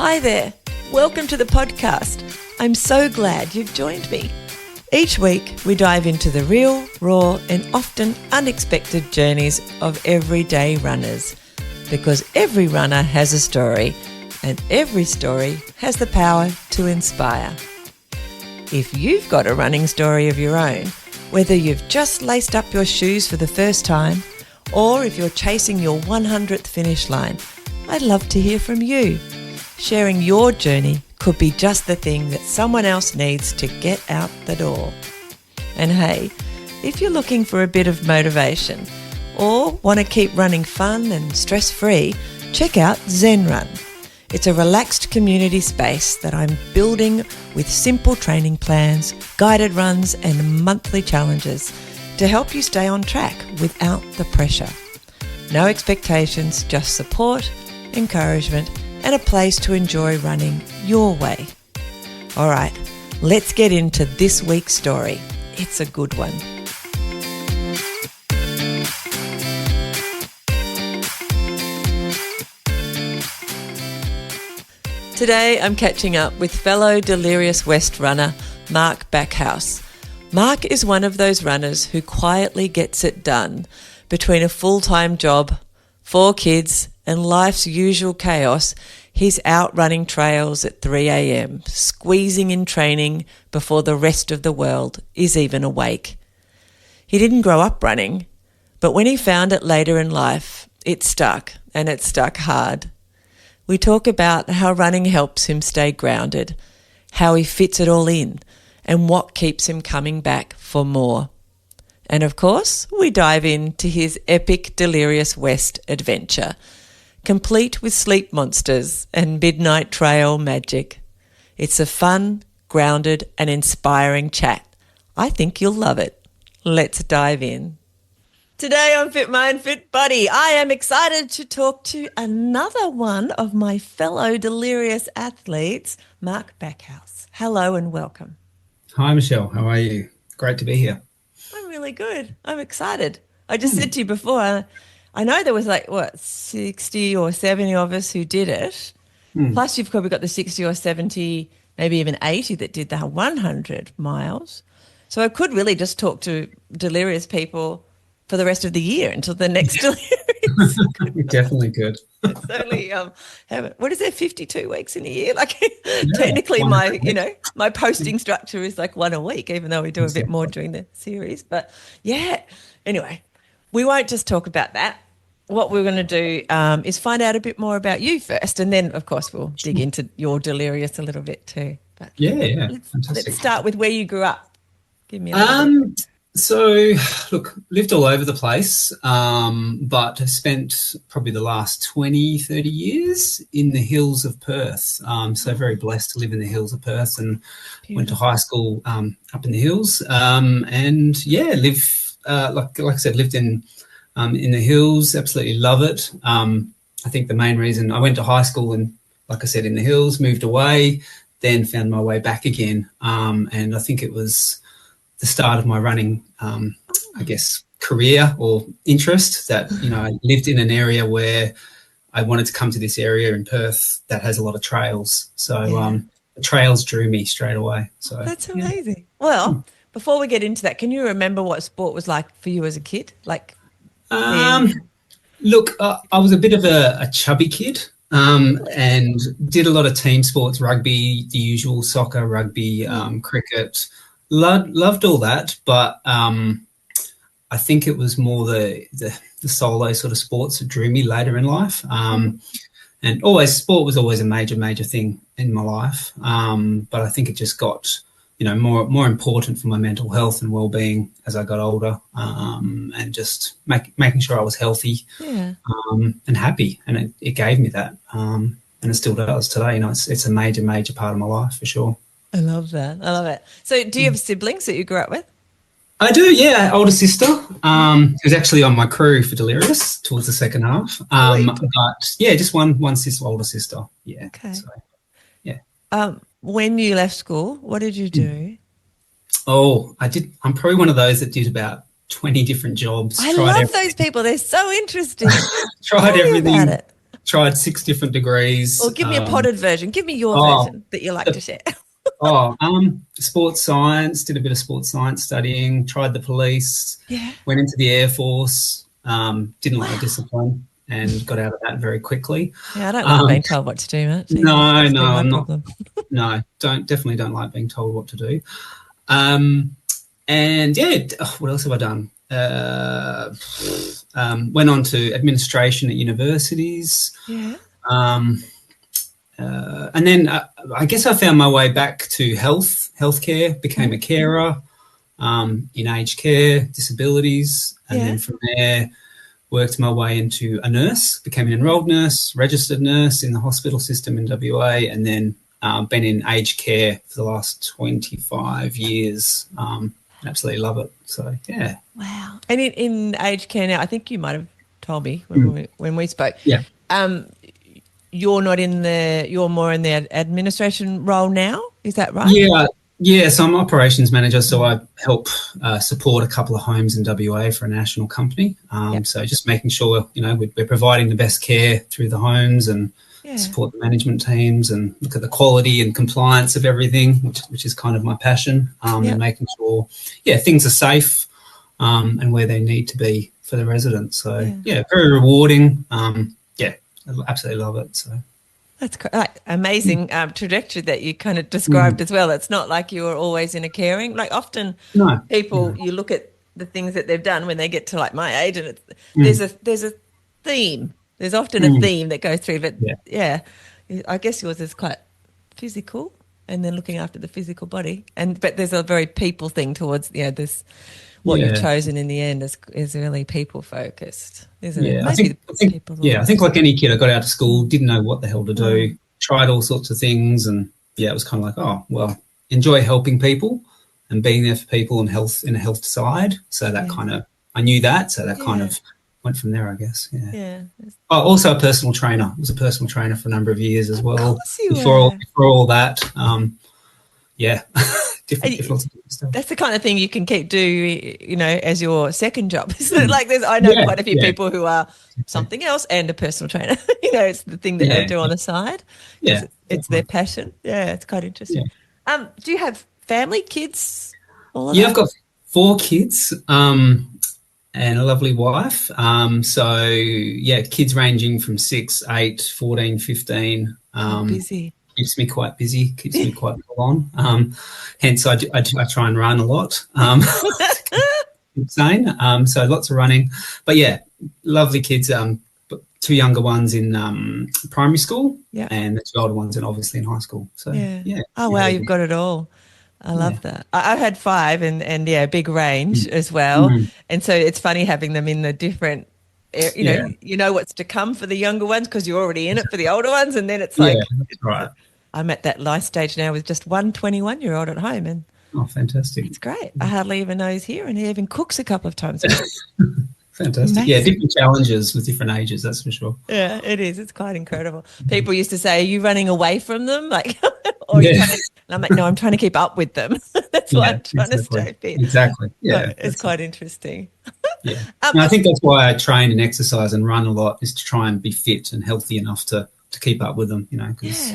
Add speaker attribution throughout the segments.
Speaker 1: Hi there. Welcome to the podcast. I'm so glad you've joined me. Each week, we dive into the real, raw, and often unexpected journeys of everyday runners. Because every runner has a story, and every story has the power to inspire. If you've got a running story of your own, whether you've just laced up your shoes for the first time, or if you're chasing your 100th finish line, I'd love to hear from you. Sharing your journey could be just the thing that someone else needs to get out the door. And hey, if you're looking for a bit of motivation or want to keep running fun and stress-free, check out Zen Run. It's a relaxed community space that I'm building with simple training plans, guided runs and monthly challenges to help you stay on track without the pressure. No expectations, just support, encouragement and a place to enjoy running your way. All right, let's get into this week's story. It's a good one. Today I'm catching up with fellow Delirious WEST runner Mark Backhouse. Mark is one of those runners who quietly gets it done between a full-time job, 4 kids and life's usual chaos. He's out running trails at 3 a.m, squeezing in training before the rest of the world is even awake. He didn't grow up running, but when he found it later in life, it stuck, and it stuck hard. We talk about how running helps him stay grounded, how he fits it all in, and what keeps him coming back for more. And of course, we dive into his epic Delirious WEST adventure, complete with sleep monsters and midnight trail magic. It's a fun, grounded and inspiring chat. I think you'll love it. Let's dive in. Today on Fit Mind, Fit Body, I am excited to talk to another one of my fellow Delirious athletes, Mark Backhouse. Hello and welcome.
Speaker 2: Hi, Michelle. How are you? Great to be here.
Speaker 1: I'm really good. I'm excited. I just said to you before, I know there was 60 or 70 of us who did it. Plus you've probably got the 60 or 70, maybe even 80 that did the 100 miles. So I could really just talk to Delirious people for the rest of the year until the next Delirious.
Speaker 2: Definitely good.
Speaker 1: It's only, what is there, 52 weeks in a year? Technically my posting structure is like 1 a week, even though we do a bit more during the series. But yeah, anyway, we won't just talk about that. What we're going to do is find out a bit more about you first, and then, of course, we'll dig into your Delirious a little bit too. But
Speaker 2: yeah,
Speaker 1: let's start with where you grew up. Give me a
Speaker 2: So, look, lived all over the place, but have spent probably the last 20, 30 years in the hills of Perth. So very blessed to live in the hills of Perth, and went to high school up in the hills. And yeah, like I said, lived in the hills. Absolutely love it. I think the main reason I went to high school and, like I said, in the hills, moved away, then found my way back again. And I think it was the start of my running, career or interest that, I lived in an area where I wanted to come to this area in Perth that has a lot of trails. So the trails drew me straight away. So
Speaker 1: that's amazing. Yeah. Well, before we get into that, can you remember what sport was like for you as a kid?
Speaker 2: Look, I was a bit of a chubby kid and did a lot of team sports, rugby, the usual soccer, rugby, cricket. Loved all that, but I think it was more the solo sort of sports that drew me later in life. And sport was always a major thing in my life. But I think it just got, more important for my mental health and well-being as I got older, and just making sure I was healthy and happy. And it gave me that, and it still does today. It's a major part of my life for sure.
Speaker 1: I love that. I love it. So do you have siblings that you grew up with?
Speaker 2: I do, yeah. Older sister, who's actually on my crew for Delirious towards the second half. But yeah, just one sister, older sister. Yeah.
Speaker 1: Okay.
Speaker 2: So, yeah.
Speaker 1: When you left school, what did you do?
Speaker 2: Oh, I'm probably one of those that did about 20 different jobs.
Speaker 1: I love those people. They're so interesting.
Speaker 2: Tried everything.
Speaker 1: About it.
Speaker 2: tried 6 different degrees.
Speaker 1: Or give me a potted version. Give me your
Speaker 2: Oh,
Speaker 1: version that you like to share.
Speaker 2: sports science, did a bit of sports science studying, tried the police,
Speaker 1: Yeah.
Speaker 2: went into the Air Force, didn't like the
Speaker 1: Wow.
Speaker 2: discipline and got out of that very quickly.
Speaker 1: Yeah, I don't like being told what to do much.
Speaker 2: No,
Speaker 1: That's
Speaker 2: no,
Speaker 1: been my
Speaker 2: I'm not.
Speaker 1: problem.
Speaker 2: No, definitely don't like being told what to do. And yeah, what else have I done? Went on to administration at universities.
Speaker 1: Yeah.
Speaker 2: And then I guess I found my way back to healthcare, became a carer in aged care, disabilities. And then from there, worked my way into a nurse, became an enrolled nurse, registered nurse in the hospital system in WA, and then been in aged care for the last 25 years. Absolutely love it. So, yeah.
Speaker 1: Wow. And in aged care now, I think you might have told me when we spoke.
Speaker 2: Yeah.
Speaker 1: You're not you're more in the administration role now. Is that right?
Speaker 2: Yeah. Yeah, so I'm operations manager, so I help support a couple of homes in WA for a national company. So just making sure, we're providing the best care through the homes and support the management teams and look at the quality and compliance of everything, which is kind of my passion, and making sure, things are safe and where they need to be for the residents. So, very rewarding. I absolutely love it. So.
Speaker 1: That's amazing trajectory that you kind of described as well. It's not like you were always in a caring. Like often people, you look at the things that they've done when they get to like my age, and there's a theme. There's often a theme that goes through. But I guess yours is quite physical, and then looking after the physical body. But there's a very people thing towards this. What you've chosen in the end is really people focused, isn't it?
Speaker 2: I think like any kid, I got out of school, didn't know what the hell to do, tried all sorts of things, and it was kind of like, enjoy helping people and being there for people and health in a health side. So that kind of, I knew that, so that kind of went from there, I guess. Yeah. Also a personal trainer. I was a personal trainer for a number of years as well. Before all that, different stuff.
Speaker 1: That's the kind of thing you can keep doing, as your second job. Like I know quite a few people who are something else and a personal trainer. It's the thing that they do on the side. Yeah, it's their passion. Yeah, it's quite interesting. Yeah. Do you have family, kids?
Speaker 2: I've got 4 kids and a lovely wife. Kids ranging from 6, 8, 14, 15.
Speaker 1: Busy.
Speaker 2: Keeps me quite busy, keeps me quite full on. Hence, I try and run a lot. Insane. So lots of running. But, lovely kids. 2 younger ones in primary school and the 2 older ones obviously in high school. So,
Speaker 1: Oh, wow, you've got it all. I love that. I've had 5 and big range as well. And so it's funny having them in the different you know what's to come for the younger ones because you're already in it for the older ones, and then it's like
Speaker 2: that's right.
Speaker 1: I'm at that life stage now with just one 21-year-old at home, and
Speaker 2: fantastic.
Speaker 1: It's great. I hardly even know he's here, and he even cooks a couple of times.
Speaker 2: Fantastic. Amazing. Yeah, different challenges with different ages, that's for sure.
Speaker 1: Yeah, it is. It's quite incredible. People used to say, are you running away from them? Like, or and I'm like, no, I'm trying to keep up with them. That's why I'm trying to stay fit.
Speaker 2: Exactly. Yeah.
Speaker 1: So it's quite interesting.
Speaker 2: Yeah. I think that's why I train and exercise and run a lot, is to try and be fit and healthy enough to keep up with them, because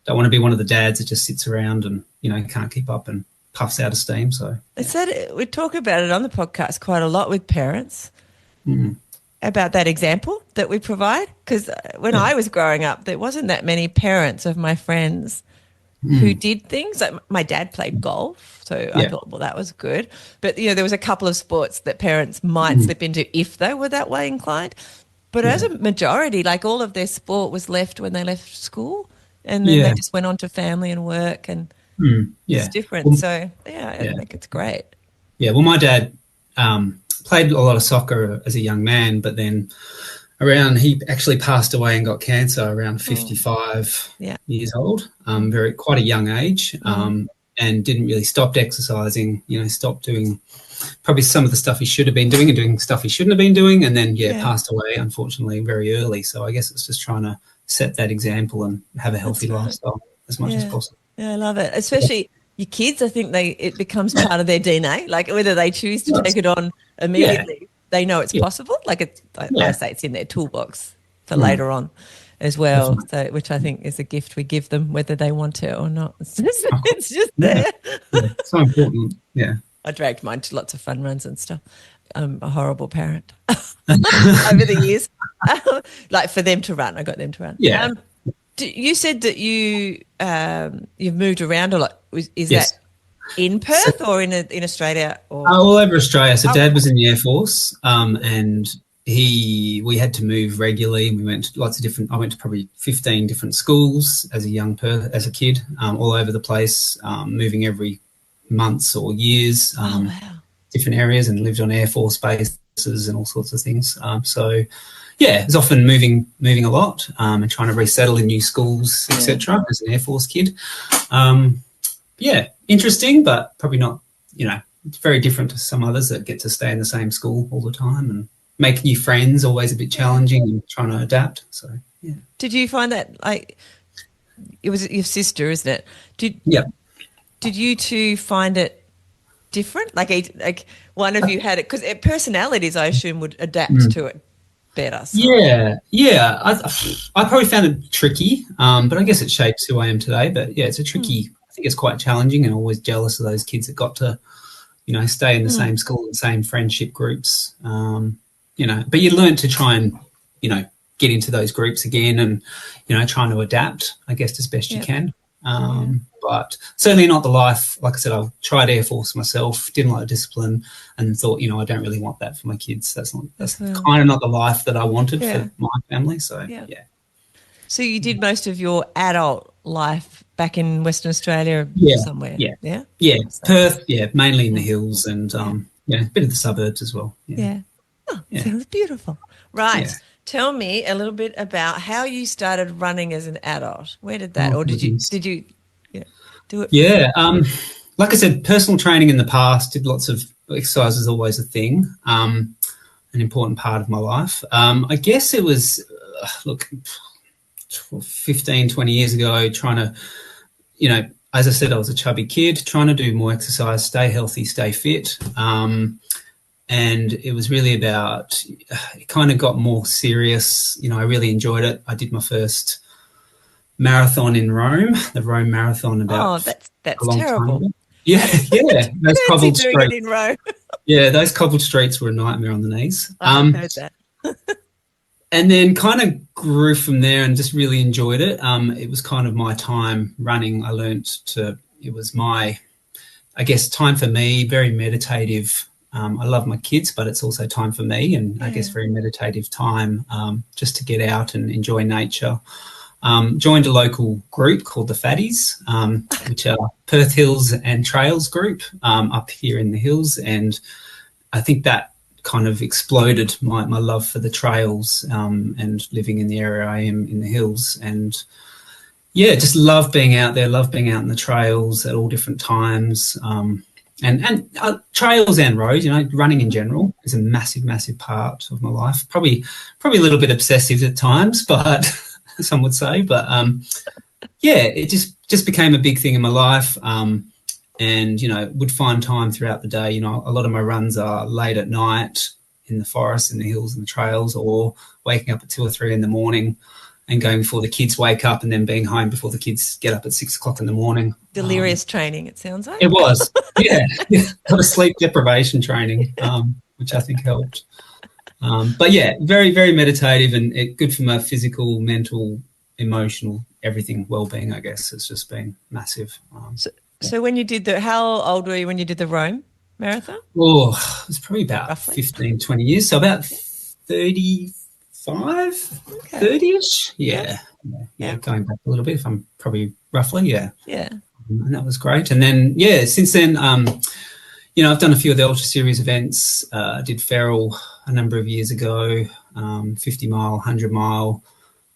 Speaker 2: don't want to be one of the dads that just sits around and, can't keep up and puffs out of steam. So
Speaker 1: we talk about it on the podcast quite a lot with parents about that example that we provide, because when I was growing up, there wasn't that many parents of my friends who did things. Like my dad played golf, so I thought, well, that was good. But, there was a couple of sports that parents might slip into if they were that way inclined. But as a majority, like all of their sport was left when they left school, and then they just went on to family and work, and it's different. Well, so, I think it's great. Yeah,
Speaker 2: well, my dad played a lot of soccer as a young man, but then he actually passed away and got cancer around 55 years old, quite a young age, and didn't really stop exercising, stopped doing probably some of the stuff he should have been doing and doing stuff he shouldn't have been doing, and then passed away, unfortunately, very early. So I guess it's just trying to set that example and have a healthy lifestyle as much as possible.
Speaker 1: Yeah, I love it. Especially your kids, I think it becomes part of their DNA, like whether they choose to take it on immediately. They know it's possible. Like I say, it's in their toolbox for later on. as well.
Speaker 2: Definitely.
Speaker 1: So, which I think is a gift we give them, whether they want it or not.
Speaker 2: Of course.
Speaker 1: It's just
Speaker 2: Yeah.
Speaker 1: there.
Speaker 2: Yeah. So important. Yeah.
Speaker 1: I dragged mine to lots of fun runs and stuff. I'm a horrible parent over the years. Like for them to run, I got them to run.
Speaker 2: Yeah.
Speaker 1: You said that you've moved around a lot. Is
Speaker 2: Yes.
Speaker 1: that in Perth or in Australia? Or
Speaker 2: All over Australia. So Dad was
Speaker 1: cool.
Speaker 2: in the Air Force, and we had to move regularly. We went to lots of different. I went to probably 15 different schools as a kid, all over the place, moving every months or years,
Speaker 1: Oh wow!
Speaker 2: different areas, and lived on Air Force bases and all sorts of things. So yeah, it was often moving a lot, and trying to resettle in new schools, etc. As an Air Force kid. Yeah, interesting, but probably not, it's very different to some others that get to stay in the same school all the time, and make new friends, always a bit challenging, and trying to adapt. So, yeah.
Speaker 1: Did you find that, like, it was your sister, isn't it?
Speaker 2: Yeah.
Speaker 1: Did you two find it different? Like one of you had it, because personalities, I assume, would adapt to it better. So.
Speaker 2: Yeah. I probably found it tricky, but I guess it shapes who I am today. But yeah, it's a tricky. I think it's quite challenging, and always jealous of those kids that got to, stay in the same school and same friendship groups. But you learn to try and, get into those groups again, and, trying to adapt, I guess, as best you can. But certainly not the life. Like I said, I tried Air Force myself, didn't like the discipline, and thought, I don't really want that for my kids. That's kind of not the life that I wanted for my family. So yeah.
Speaker 1: So you did most of your adult life back in Western Australia somewhere? Yeah.
Speaker 2: Perth, mainly in the hills, and a bit of the suburbs as well.
Speaker 1: Sounds beautiful. Right. Yeah. Tell me a little bit about how you started running as an adult. Where did that, or did you do it?
Speaker 2: Yeah. Like I said, personal training in the past, did lots of exercise, is always a thing, an important part of my life. I guess it was, 15, 20 years ago, trying to, as I said, I was a chubby kid, trying to do more exercise, stay healthy, stay fit. And it was really about, it kind of got more serious. I really enjoyed it. I did my first marathon in Rome, the Rome Marathon, about
Speaker 1: that's
Speaker 2: a long
Speaker 1: terrible.
Speaker 2: time ago. Yeah. Those cobbled streets.
Speaker 1: In Rome.
Speaker 2: Yeah, those cobbled streets were a nightmare on the knees.
Speaker 1: I heard that.
Speaker 2: And then kind of grew from there and just really enjoyed it. It was kind of my time running. It was my, I guess, time for me, very meditative. I love my kids, but it's also time for me, and I guess very meditative time, just to get out and enjoy nature. Joined a local group called the Fatties, which are Perth Hills and Trails group, up here in the hills. And I think that kind of exploded my love for the trails, and living in the area I am in the hills. And just love being out there, love being out in the trails at all different times. And trails and roads, running in general is a massive, massive part of my life. Probably a little bit obsessive at times, but some would say. But it just became a big thing in my life. And would find time throughout the day. A lot of my runs are late at night in the forest, in the hills and the trails, or waking up at 2 or 3 in the morning and going before the kids wake up, and then being home before the kids get up at 6 o'clock in the morning.
Speaker 1: Delirious training, it sounds like.
Speaker 2: It was, yeah. A lot of sleep deprivation training, which I think helped. But very, very meditative, and good for my physical, mental, emotional, everything, well-being, I guess. It's just been massive.
Speaker 1: So when you did how old were you when you did the Rome Marathon?
Speaker 2: Oh, it was probably about
Speaker 1: roughly
Speaker 2: 15, 20 years. So about 35, 30-ish. Yeah, going back a little bit, if I'm probably roughly, yeah. And that was great. And then, since then, I've done a few of the Ultra Series events. I did Feral a number of years ago, 50 mile, 100 mile,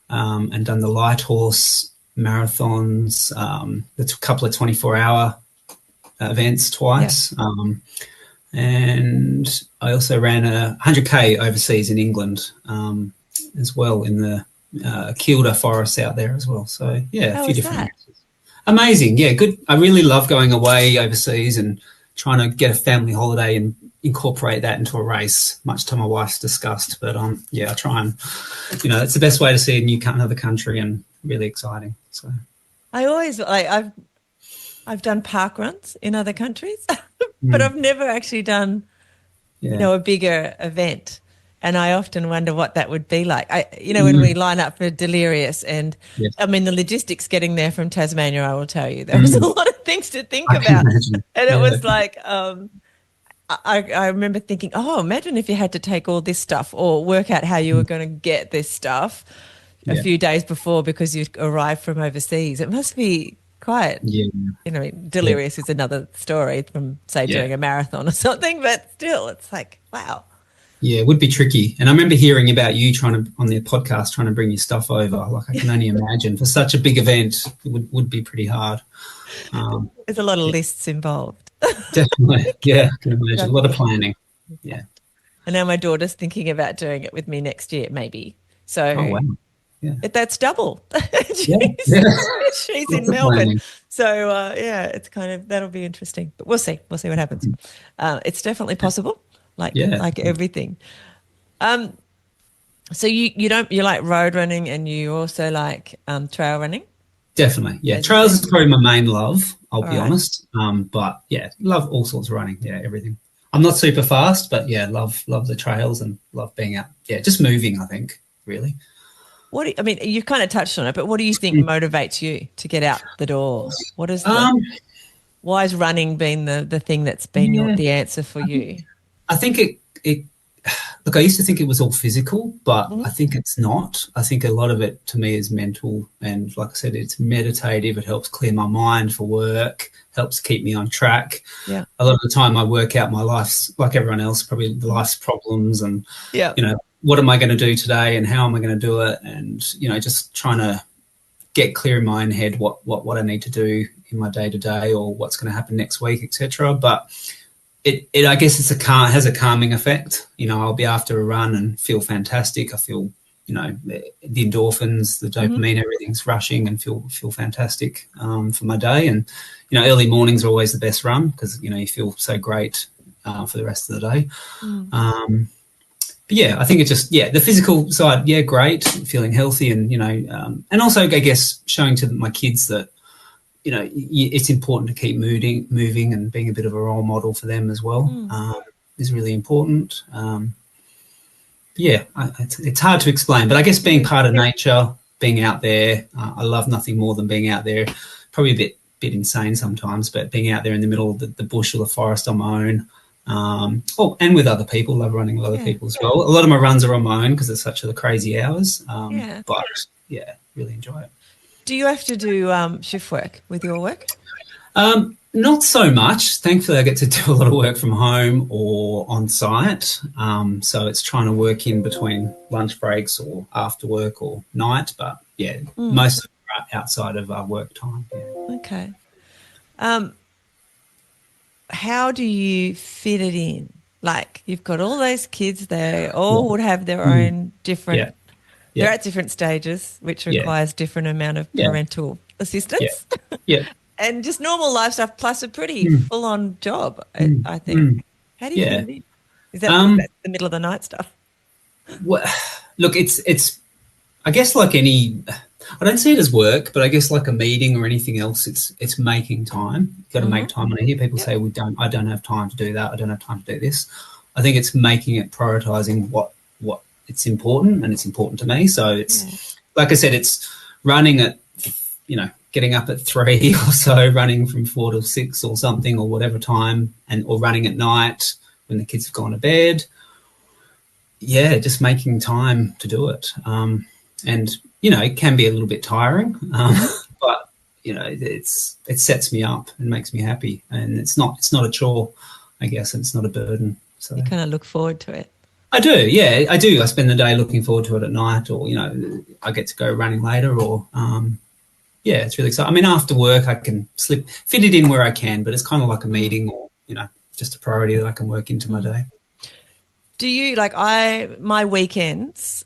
Speaker 2: and done the Light Horse marathons, a couple of 24-hour events twice. And I also ran a 100K overseas in England, as well, in the Kilda forests out there as well. So, a few different races. Amazing. Yeah, good. I really love going away overseas and trying to get a family holiday and, incorporate that into a race, much to my wife's disgust. But I try and, it's the best way to see another country, and really exciting. So
Speaker 1: I always I've done park runs in other countries, but
Speaker 2: mm,
Speaker 1: I've never actually done,
Speaker 2: yeah,
Speaker 1: a bigger event. And I often wonder what that would be like. When we
Speaker 2: mm,
Speaker 1: line up for Delirious, and
Speaker 2: yes,
Speaker 1: I mean, the logistics getting there from Tasmania, I will tell you, there was a
Speaker 2: mm,
Speaker 1: lot of things to think
Speaker 2: I can
Speaker 1: about.
Speaker 2: imagine.
Speaker 1: And it
Speaker 2: Yeah,
Speaker 1: was like, I remember thinking, oh, imagine if you had to take all this stuff or work out how you were
Speaker 2: mm,
Speaker 1: going to get this stuff a
Speaker 2: yeah,
Speaker 1: few days before because you arrived from overseas. It must be quite,
Speaker 2: yeah, yeah,
Speaker 1: Delirious is another story from, say,
Speaker 2: yeah.
Speaker 1: doing a marathon or something, but still, it's like, wow.
Speaker 2: Yeah, it would be tricky. And I remember hearing about you on the podcast, trying to bring your stuff over. Like, I can only imagine for such a big event, it would be pretty hard. Um,
Speaker 1: There's a lot of
Speaker 2: yeah,
Speaker 1: lists involved.
Speaker 2: definitely. Yeah, I can imagine. A lot of
Speaker 1: Exactly.
Speaker 2: planning. Yeah.
Speaker 1: And now my daughter's thinking about doing it with me next year, maybe.
Speaker 2: Oh,
Speaker 1: So
Speaker 2: wow. Yeah.
Speaker 1: that's double.
Speaker 2: Yeah.
Speaker 1: she's,
Speaker 2: Yeah.
Speaker 1: she's
Speaker 2: Lots
Speaker 1: in
Speaker 2: of
Speaker 1: Melbourne.
Speaker 2: planning.
Speaker 1: So, it's kind of, that'll be interesting. But we'll see. We'll see what happens. It's definitely possible, like
Speaker 2: Yeah.
Speaker 1: like everything. Um, so you like road running, and you also like trail running,
Speaker 2: Definitely. Yeah.
Speaker 1: as you
Speaker 2: Trails
Speaker 1: said.
Speaker 2: is probably my main love, I'll
Speaker 1: All
Speaker 2: be
Speaker 1: right.
Speaker 2: honest. But yeah, love all sorts of running. Yeah, everything. I'm not super fast, but yeah, love the trails and love being out. Yeah, just moving, I think, really.
Speaker 1: I mean, you've kind of touched on it, but what do you think motivates you to get out the door?
Speaker 2: Um,
Speaker 1: Why has running been the thing that's been
Speaker 2: yeah,
Speaker 1: the answer for you?
Speaker 2: I think it look, I used to think it was all physical, but
Speaker 1: Mhm.
Speaker 2: I think it's not. I think a lot of it to me is mental. And like I said, it's meditative. It helps clear my mind for work, helps keep me on track.
Speaker 1: Yeah.
Speaker 2: A lot of the time I work out my life's, like everyone else, probably the
Speaker 1: Mhm.
Speaker 2: life's problems and,
Speaker 1: Yeah.
Speaker 2: what am I going to do today and how am I going to do it? And, just trying to get clear in my own head what I need to do in my day to day or what's going to happen next week, etc. But it I guess has a calming effect. I'll be after a run and feel fantastic. I feel the endorphins, the
Speaker 1: Hmm.
Speaker 2: dopamine, everything's rushing and feel fantastic for my day. And early mornings are always the best run because you feel so great for the rest of the day.
Speaker 1: Mm.
Speaker 2: But yeah, I think it's just the physical side. Yeah, great, feeling healthy, and and also I guess showing to my kids that it's important to keep moving, and being a bit of a role model for them as well
Speaker 1: Mm.
Speaker 2: is really important. It's hard to explain, but I guess being part of nature, being out there, I love nothing more than being out there. Probably a bit insane sometimes, but being out there in the middle of the bush or the forest on my own. And with other people, love running with other
Speaker 1: Yeah.
Speaker 2: people as well. A lot of my runs are on my own because it's such a crazy hours.
Speaker 1: Yeah.
Speaker 2: But yeah, really enjoy it.
Speaker 1: Do you have to do shift work with your work?
Speaker 2: Not so much. Thankfully, I get to do a lot of work from home or on site. So it's trying to work in between lunch breaks or after work or night. But yeah,
Speaker 1: Mm.
Speaker 2: most of it are outside of our work time. Yeah.
Speaker 1: Okay. Um, how do you fit it in? Like, you've got all those kids, they all would have their
Speaker 2: Mm.
Speaker 1: own
Speaker 2: Yeah.
Speaker 1: different, they're
Speaker 2: Yeah.
Speaker 1: at different stages, which
Speaker 2: Yeah.
Speaker 1: requires different amount of
Speaker 2: Yeah.
Speaker 1: parental
Speaker 2: Yeah.
Speaker 1: assistance.
Speaker 2: Yeah.
Speaker 1: And just normal life stuff plus a pretty
Speaker 2: Mm.
Speaker 1: full-on job,
Speaker 2: Mm.
Speaker 1: I think.
Speaker 2: Mm.
Speaker 1: How do you fit
Speaker 2: Yeah.
Speaker 1: it in? Is
Speaker 2: Um,
Speaker 1: that the middle of the night stuff?
Speaker 2: well, look, it's I guess like any, I don't see it as work, but I guess like a meeting or anything else, it's making time. You've got to
Speaker 1: Hmm.
Speaker 2: make time. And I hear people
Speaker 1: Yep.
Speaker 2: say, I don't have time to do that. I don't have time to do this. I think it's making it, prioritizing what it's important, and it's important to me. So
Speaker 1: Yeah.
Speaker 2: it's, like I said, it's running at, getting up at 3 or so, running from 4 to 6 or something, or whatever time, or running at night when the kids have gone to bed. Yeah, just making time to do it. And it can be a little bit tiring, but it sets me up and makes me happy, and it's not a chore, I guess, and it's not a burden. So
Speaker 1: You kind of look forward to it.
Speaker 2: I do, yeah, I do. I spend the day looking forward to it at night, or I get to go running later, or yeah, it's really exciting. I mean, after work, I can fit it in where I can, but it's kind of like a meeting, or just a priority that I can work into my day.
Speaker 1: Do you my weekends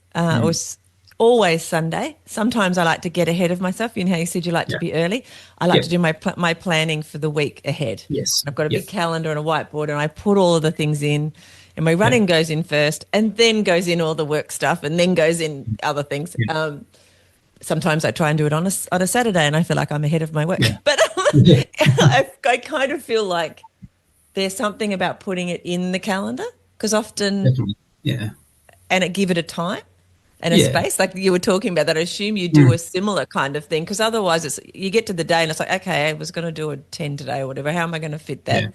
Speaker 1: always Sunday. Sometimes I like to get ahead of myself. You know how you said you like to
Speaker 2: Yeah.
Speaker 1: be early? I like
Speaker 2: Yep.
Speaker 1: to do my planning for the week ahead.
Speaker 2: Yes.
Speaker 1: I've got a
Speaker 2: Yep.
Speaker 1: big calendar and a whiteboard, and I put all of the things in, and my
Speaker 2: Yeah.
Speaker 1: running goes in first, and then goes in all the work stuff, and then goes in other things.
Speaker 2: Yeah.
Speaker 1: Sometimes I try and do it on a Saturday, and I feel like I'm ahead of my work.
Speaker 2: Yeah.
Speaker 1: But
Speaker 2: Yeah.
Speaker 1: I kind of feel like there's something about putting it in the calendar because often,
Speaker 2: Definitely. Yeah.
Speaker 1: and it give it a time and a
Speaker 2: Yeah.
Speaker 1: space like you were talking about that. I assume you do
Speaker 2: Mm.
Speaker 1: a similar kind of thing because otherwise it's you get to the day and it's like, okay, I was going to do a 10 today or whatever. How am I going to fit that
Speaker 2: Yeah.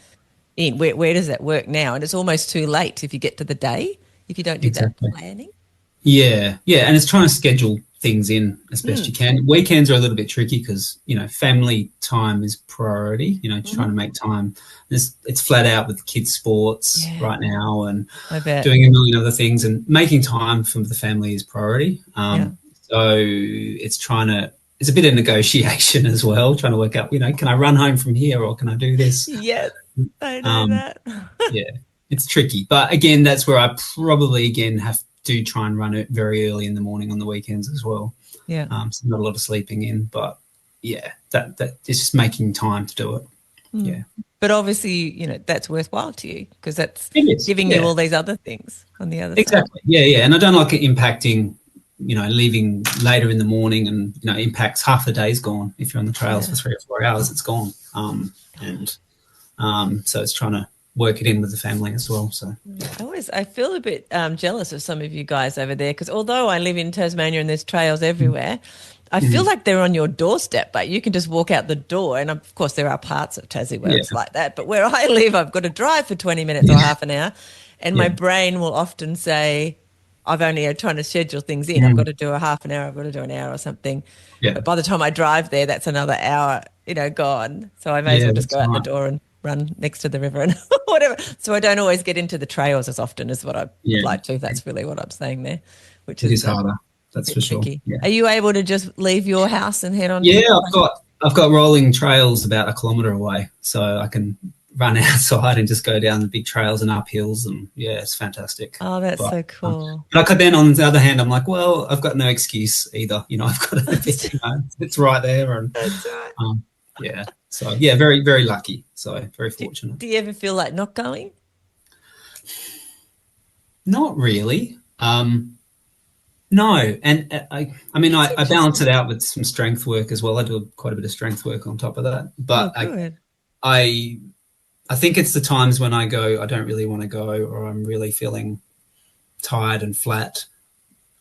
Speaker 1: in? Where does that work now? And it's almost too late if you get to the day if you don't do that
Speaker 2: Exactly.
Speaker 1: planning.
Speaker 2: Yeah, yeah, and it's trying to schedule things in as best you can. Weekends are a little bit tricky because family time is priority. Trying to make time. It's flat out with kids' sports
Speaker 1: Yeah,
Speaker 2: right now and
Speaker 1: I bet.
Speaker 2: doing a million other things, and making time for the family is priority.
Speaker 1: Yeah.
Speaker 2: So it's a bit of negotiation as well, trying to work out. Can I run home from here or can I do this?
Speaker 1: Yes, I know
Speaker 2: Um,
Speaker 1: that.
Speaker 2: yeah, it's tricky. But again, that's where I probably again have to try and run it very early in the morning on the weekends as well.
Speaker 1: Yeah.
Speaker 2: So not a lot of sleeping in, but yeah, that it's just making time to do it. Yeah,
Speaker 1: But obviously, that's worthwhile to you because that's
Speaker 2: it is.
Speaker 1: giving you
Speaker 2: Yeah,
Speaker 1: all these other things on the other side.
Speaker 2: exactly. Yeah, yeah, and I don't like it impacting. Leaving later in the morning and impacts half the day's gone. If you're on the trails for 3 or 4 hours, it's gone. And so it's trying to work it in with the family as well. So
Speaker 1: I feel a bit jealous of some of you guys over there because although I live in Tasmania and there's trails everywhere, I feel like they're on your doorstep. But you can just walk out the door, and of course there are parts of Tassie where it's like that. But where I live, I've got to drive for 20 minutes or half an hour, and my brain will often say, "I've only trying to schedule things in. I've got to do a half an hour. I've got to do an hour or something."
Speaker 2: Yeah,
Speaker 1: But by the time I drive there, that's another hour, gone. So I may as
Speaker 2: yeah,
Speaker 1: well just
Speaker 2: that's
Speaker 1: go out the
Speaker 2: right.
Speaker 1: door and run next to the river and whatever. So I don't always get into the trails as often as what I would
Speaker 2: Yeah,
Speaker 1: like to. That's really what I'm saying there, which
Speaker 2: it
Speaker 1: is
Speaker 2: is harder.
Speaker 1: a
Speaker 2: That's
Speaker 1: bit
Speaker 2: for sure.
Speaker 1: tricky.
Speaker 2: Yeah.
Speaker 1: Are you able to just leave your house and head on to
Speaker 2: Yeah,
Speaker 1: the
Speaker 2: I've got rolling trails about 1 kilometre away, so I can run outside and just go down the big trails and up hills, and yeah, it's fantastic.
Speaker 1: Oh, that's
Speaker 2: But
Speaker 1: so cool.
Speaker 2: then on the other hand, I'm like, well, I've got no excuse either. I've got to be, it's right there, and
Speaker 1: That's right.
Speaker 2: yeah. So yeah, very very lucky. So very
Speaker 1: Do,
Speaker 2: fortunate.
Speaker 1: do you ever feel like not going?
Speaker 2: Not really. No, and I mean,
Speaker 1: That's
Speaker 2: I balance
Speaker 1: interesting.
Speaker 2: it out with some strength work as well. I do quite a bit of strength work on top of that,
Speaker 1: Oh,
Speaker 2: but
Speaker 1: good.
Speaker 2: I think it's the times when I go, I don't really want to go, or I'm really feeling tired and flat.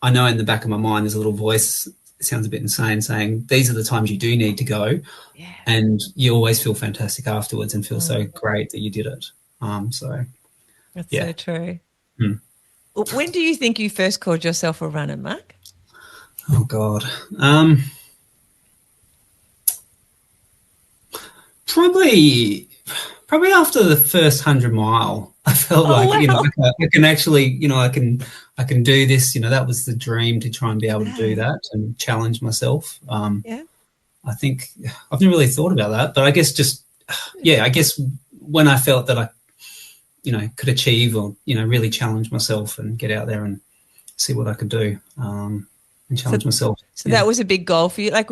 Speaker 2: I know in the back of my mind there's a little voice, it sounds a bit insane, saying these are the times you do need to go,
Speaker 1: Yeah.
Speaker 2: and you always feel fantastic afterwards and feel so
Speaker 1: Oh,
Speaker 2: great that you did it. So
Speaker 1: that's
Speaker 2: yeah.
Speaker 1: so true.
Speaker 2: Mm.
Speaker 1: When do you think you first called yourself a runner, Mark?
Speaker 2: Oh God. Probably after the first 100 mile, I felt
Speaker 1: Oh,
Speaker 2: like
Speaker 1: wow.
Speaker 2: I can actually I can do this. That was the dream, to try and be able to do
Speaker 1: Yeah.
Speaker 2: that and challenge myself.
Speaker 1: Yeah.
Speaker 2: I think I've never really thought about that, but I guess I guess when I felt that I could achieve, or really challenge myself and get out there and see what I could do, and
Speaker 1: So,
Speaker 2: challenge myself.
Speaker 1: so
Speaker 2: Yeah.
Speaker 1: that was a big goal for you. Like,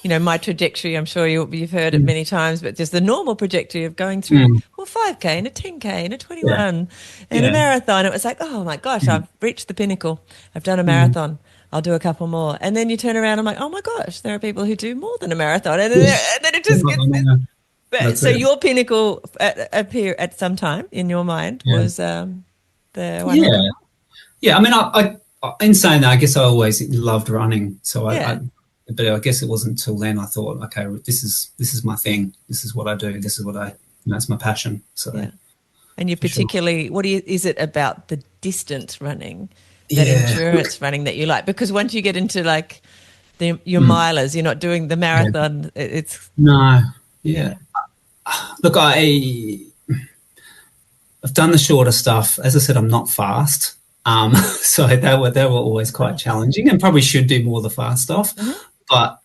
Speaker 1: my trajectory, I'm sure you've heard it
Speaker 2: Mm.
Speaker 1: many times, but just the normal trajectory of going through,
Speaker 2: Mm.
Speaker 1: 5K and a 10K and a
Speaker 2: Yeah.
Speaker 1: 21 and a
Speaker 2: Yeah.
Speaker 1: marathon. It was like, oh my gosh,
Speaker 2: Mm.
Speaker 1: I've reached the pinnacle. I've done a
Speaker 2: Mm.
Speaker 1: marathon. I'll do a couple more. And then you turn around, I'm like, oh my gosh, there are people who do more than a marathon. And then it just gets this. But,
Speaker 2: That's
Speaker 1: so
Speaker 2: it.
Speaker 1: your pinnacle appear at some time in your mind
Speaker 2: Yeah.
Speaker 1: was the 100.
Speaker 2: Yeah. Yeah. I mean, in saying that, I guess I always loved running. So
Speaker 1: Yeah.
Speaker 2: but I guess it wasn't until then I thought, okay, this is my thing. This is what I do. This is what it's my passion. So
Speaker 1: Yeah. And you
Speaker 2: for sure.
Speaker 1: particularly, is it about the distance running, that
Speaker 2: Yeah.
Speaker 1: endurance running that you like? Because once you get into like your
Speaker 2: Mm.
Speaker 1: milers, you're not doing the
Speaker 2: Yeah.
Speaker 1: marathon. It's,
Speaker 2: No.
Speaker 1: yeah.
Speaker 2: Yeah. Look, I've done the shorter stuff. As I said, I'm not fast. So they were always quite challenging, and probably should do more of the fast stuff.
Speaker 1: Mhm.
Speaker 2: But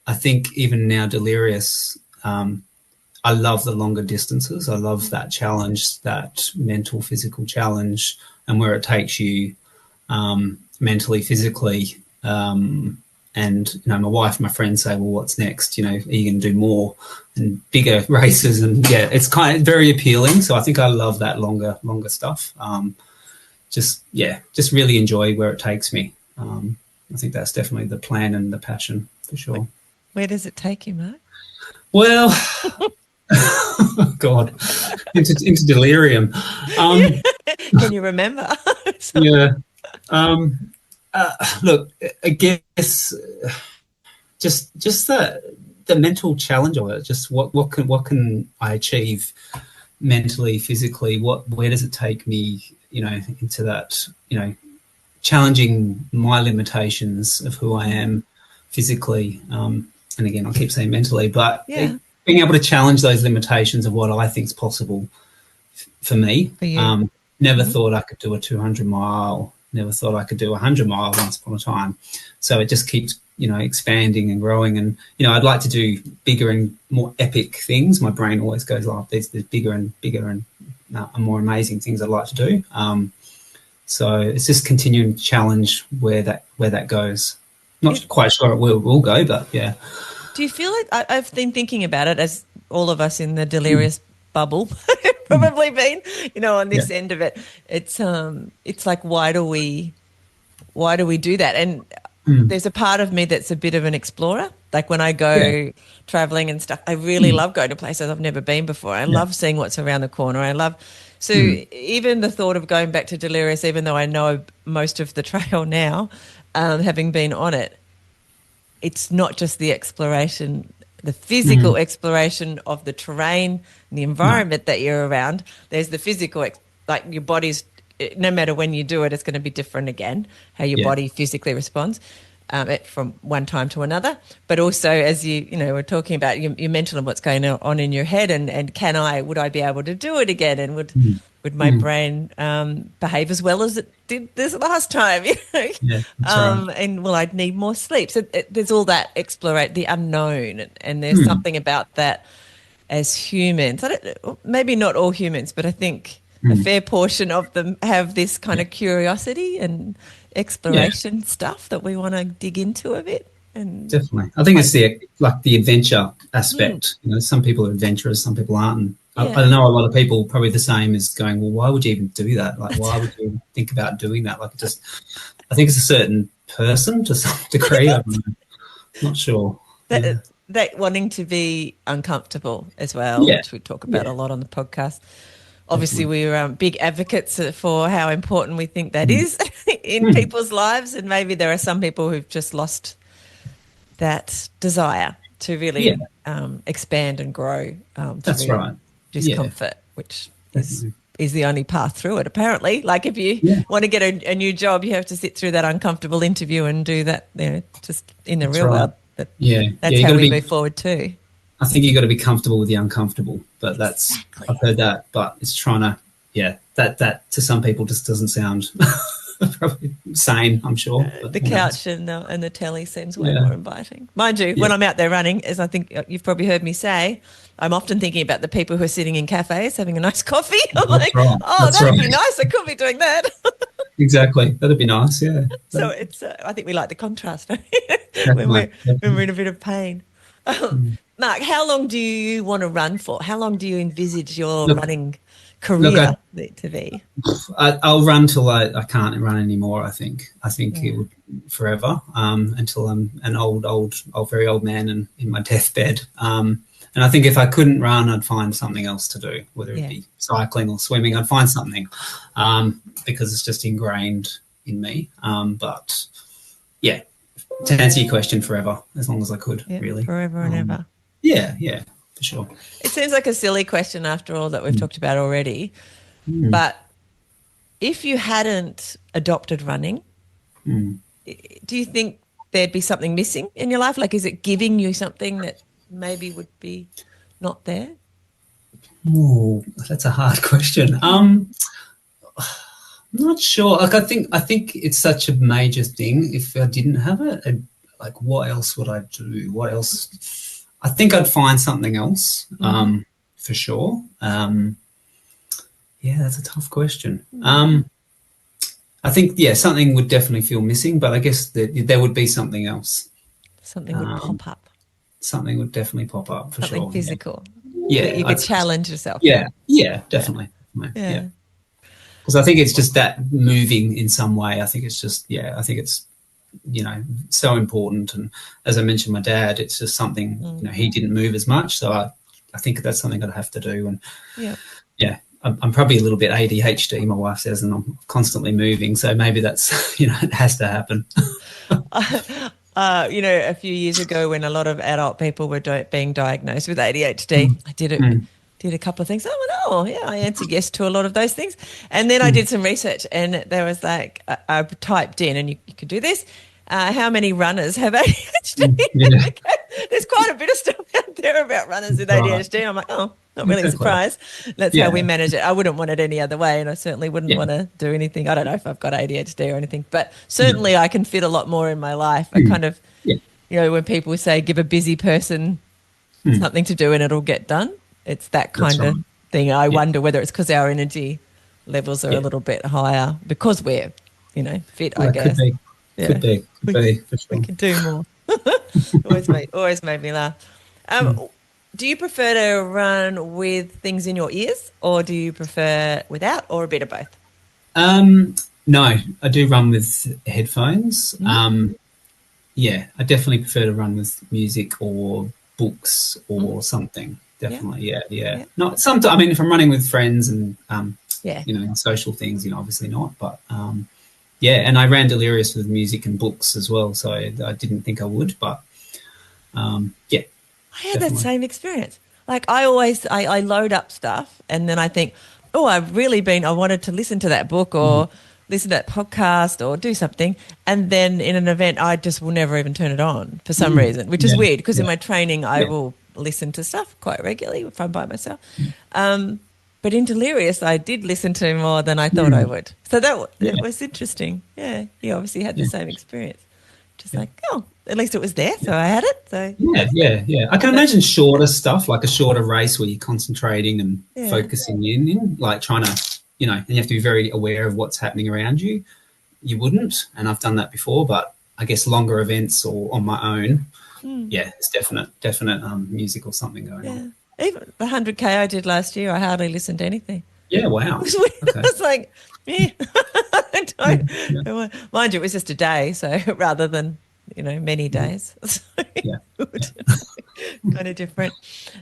Speaker 2: I think even now, Delirious, I love the longer distances. I love that challenge, that mental, physical challenge, and where it takes you. mentally, physically. And, my wife and my friends say, well, what's next? Are you going to do more and bigger races? And yeah, it's kind of very appealing. So I think I love that longer stuff. Just really enjoy where it takes me. I think that's definitely the plan and the passion for sure.
Speaker 1: Where does it take you, Mark?
Speaker 2: Well, God, into delirium.
Speaker 1: Can you remember?
Speaker 2: Yeah. Look, I guess just the mental challenge of it. Just what can I achieve mentally, physically? Where does it take me? Into that. Challenging my limitations of who I am physically. And again, I keep saying mentally, but
Speaker 1: yeah.
Speaker 2: being able to challenge those limitations of what I think is possible for me.
Speaker 1: For you.
Speaker 2: Never thought I could do a 200-mile. Never thought I could do a 100-mile once upon a time. So it just keeps, expanding and growing. And, I'd like to do bigger and more epic things. My brain always goes, there's bigger and more amazing things I'd like to do. So it's just continuing to challenge where that goes. Not quite sure it will go, but yeah.
Speaker 1: Do you feel like I've been thinking about it, as all of us in the delirious bubble probably been, on this end of it. It's like, why do we do that? And there's a part of me that's a bit of an explorer. Like when I go traveling and stuff, I really love going to places I've never been before. I love seeing what's around the corner. So even the thought of going back to Delirious, even though I know most of the trail now, having been on it, it's not just the exploration, the physical exploration of the terrain and the environment that you're around. There's the physical, like your body's, no matter when you do it, it's going to be different again, how your body physically responds from one time to another. But also, as we're talking about your mental and what's going on in your head, and would I be able to do it again? And would my brain behave as well as it did this last time?
Speaker 2: Yeah, that's right.
Speaker 1: And will I need more sleep? So there's all that explorate the unknown, and there's something about that as humans. Maybe not all humans, but I think a fair portion of them have this kind of curiosity and exploration stuff that we want to dig into a bit. And
Speaker 2: definitely, I think it's the adventure aspect. Some people are adventurous, some people aren't. And I know a lot of people probably the same as going, well, why would you even do that? Like, why would you think about doing that? Like, I think it's a certain person to some degree. I'm not sure.
Speaker 1: That wanting to be uncomfortable as well, which we talk about a lot on the podcast. Obviously, we're big advocates for how important we think that is in people's lives, and maybe there are some people who've just lost that desire to really expand and grow.
Speaker 2: That's right.
Speaker 1: Discomfort, which is the only path through it, apparently. Like if you want to get a new job, you have to sit through that uncomfortable interview and do that, just in the real world. But that's how we move forward too.
Speaker 2: I think you've got to be comfortable with the uncomfortable, but I've heard that, but it's trying to, that to some people just doesn't sound probably sane, I'm sure.
Speaker 1: The couch and the telly seems way more inviting. Mind you, when I'm out there running, as I think you've probably heard me say, I'm often thinking about the people who are sitting in cafes having a nice coffee. I'm like, that'd be nice. I could be doing that.
Speaker 2: Exactly. That'd be nice, yeah.
Speaker 1: So it's, I think we like the contrast when we're in a bit of pain. Mark, how long do you want to run for? How long do you envisage your running career to be?
Speaker 2: I'll run till I can't run anymore. I think it would forever until I'm an very old man and in my deathbed. And I think if I couldn't run, I'd find something else to do, whether it be cycling or swimming. I'd find something because it's just ingrained in me. But to answer your question, forever, as long as I could, really.
Speaker 1: Forever and ever.
Speaker 2: Yeah, for sure.
Speaker 1: It seems like a silly question after all that we've talked about already. But if you hadn't adopted running, do you think there'd be something missing in your life? Like, is it giving you something that maybe would be not there?
Speaker 2: Oh, that's a hard question. I'm not sure. Like, I think it's such a major thing. If I didn't have it, like, what else would I do? What else? I think I'd find something else, for sure. That's a tough question. I think, yeah, something would definitely feel missing, but I guess there would be something else.
Speaker 1: Something would pop up.
Speaker 2: Something would definitely pop up for
Speaker 1: Something
Speaker 2: sure.
Speaker 1: physical that
Speaker 2: Yeah,
Speaker 1: you could challenge yourself
Speaker 2: yeah,
Speaker 1: in.
Speaker 2: yeah, definitely. Yeah.
Speaker 1: Yeah.
Speaker 2: Because I think it's just that moving in some way. I think it's just, I think it's, so important. And as I mentioned, my dad, it's just something, he didn't move as much. So I think that's something I'd have to do. And yeah, I'm probably a little bit ADHD, my wife says, and I'm constantly moving. So maybe that's, it has to happen.
Speaker 1: A few years ago when a lot of adult people were being diagnosed with ADHD, I did a couple of things. Oh, yeah, I answered yes to a lot of those things. And then I did some research, and there was like, I typed in, and you could do this, how many runners have ADHD?
Speaker 2: Yeah.
Speaker 1: There's quite a bit of stuff out there about runners with ADHD. And I'm like, oh, not really surprised. That's how we manage it. I wouldn't want it any other way, and I certainly wouldn't want to do anything. I don't know if I've got ADHD or anything, but certainly I can fit a lot more in my life. I kind of, when people say give a busy person something to do and it'll get done, it's that kind of thing. I wonder whether it's because our energy levels are a little bit higher because we're, fit, I guess.
Speaker 2: Could be, for sure.
Speaker 1: We could do more. always made me laugh. Do you prefer to run with things in your ears, or do you prefer without, or a bit of both?
Speaker 2: No, I do run with headphones. I definitely prefer to run with music or books or something. Definitely, yeah. Not sometimes. I mean, if I'm running with friends and social things, obviously not. But and I ran Delirious with music and books as well, so I didn't think I would, but
Speaker 1: I had that same experience. Like I load up stuff and then I think, oh, I wanted to listen to that book or listen to that podcast or do something. And then in an event, I just will never even turn it on for some reason, which is weird because in my training, I will listen to stuff quite regularly if I'm by myself. But in Delirious, I did listen to more than I thought I would. So that was interesting. Yeah, you obviously had the same experience. Just like, oh, at least it was there, so I had it. So
Speaker 2: yeah. I can imagine shorter stuff, like a shorter race where you're concentrating and focusing in, like trying to, and you have to be very aware of what's happening around you. You wouldn't, and I've done that before, but I guess longer events or on my own, it's definite music or something going on.
Speaker 1: Even the 100K I did last year, I hardly listened to anything.
Speaker 2: Yeah, wow.
Speaker 1: It was weird. Okay. I was like, mind you, it was just a day, so rather than, many days. So kind of different.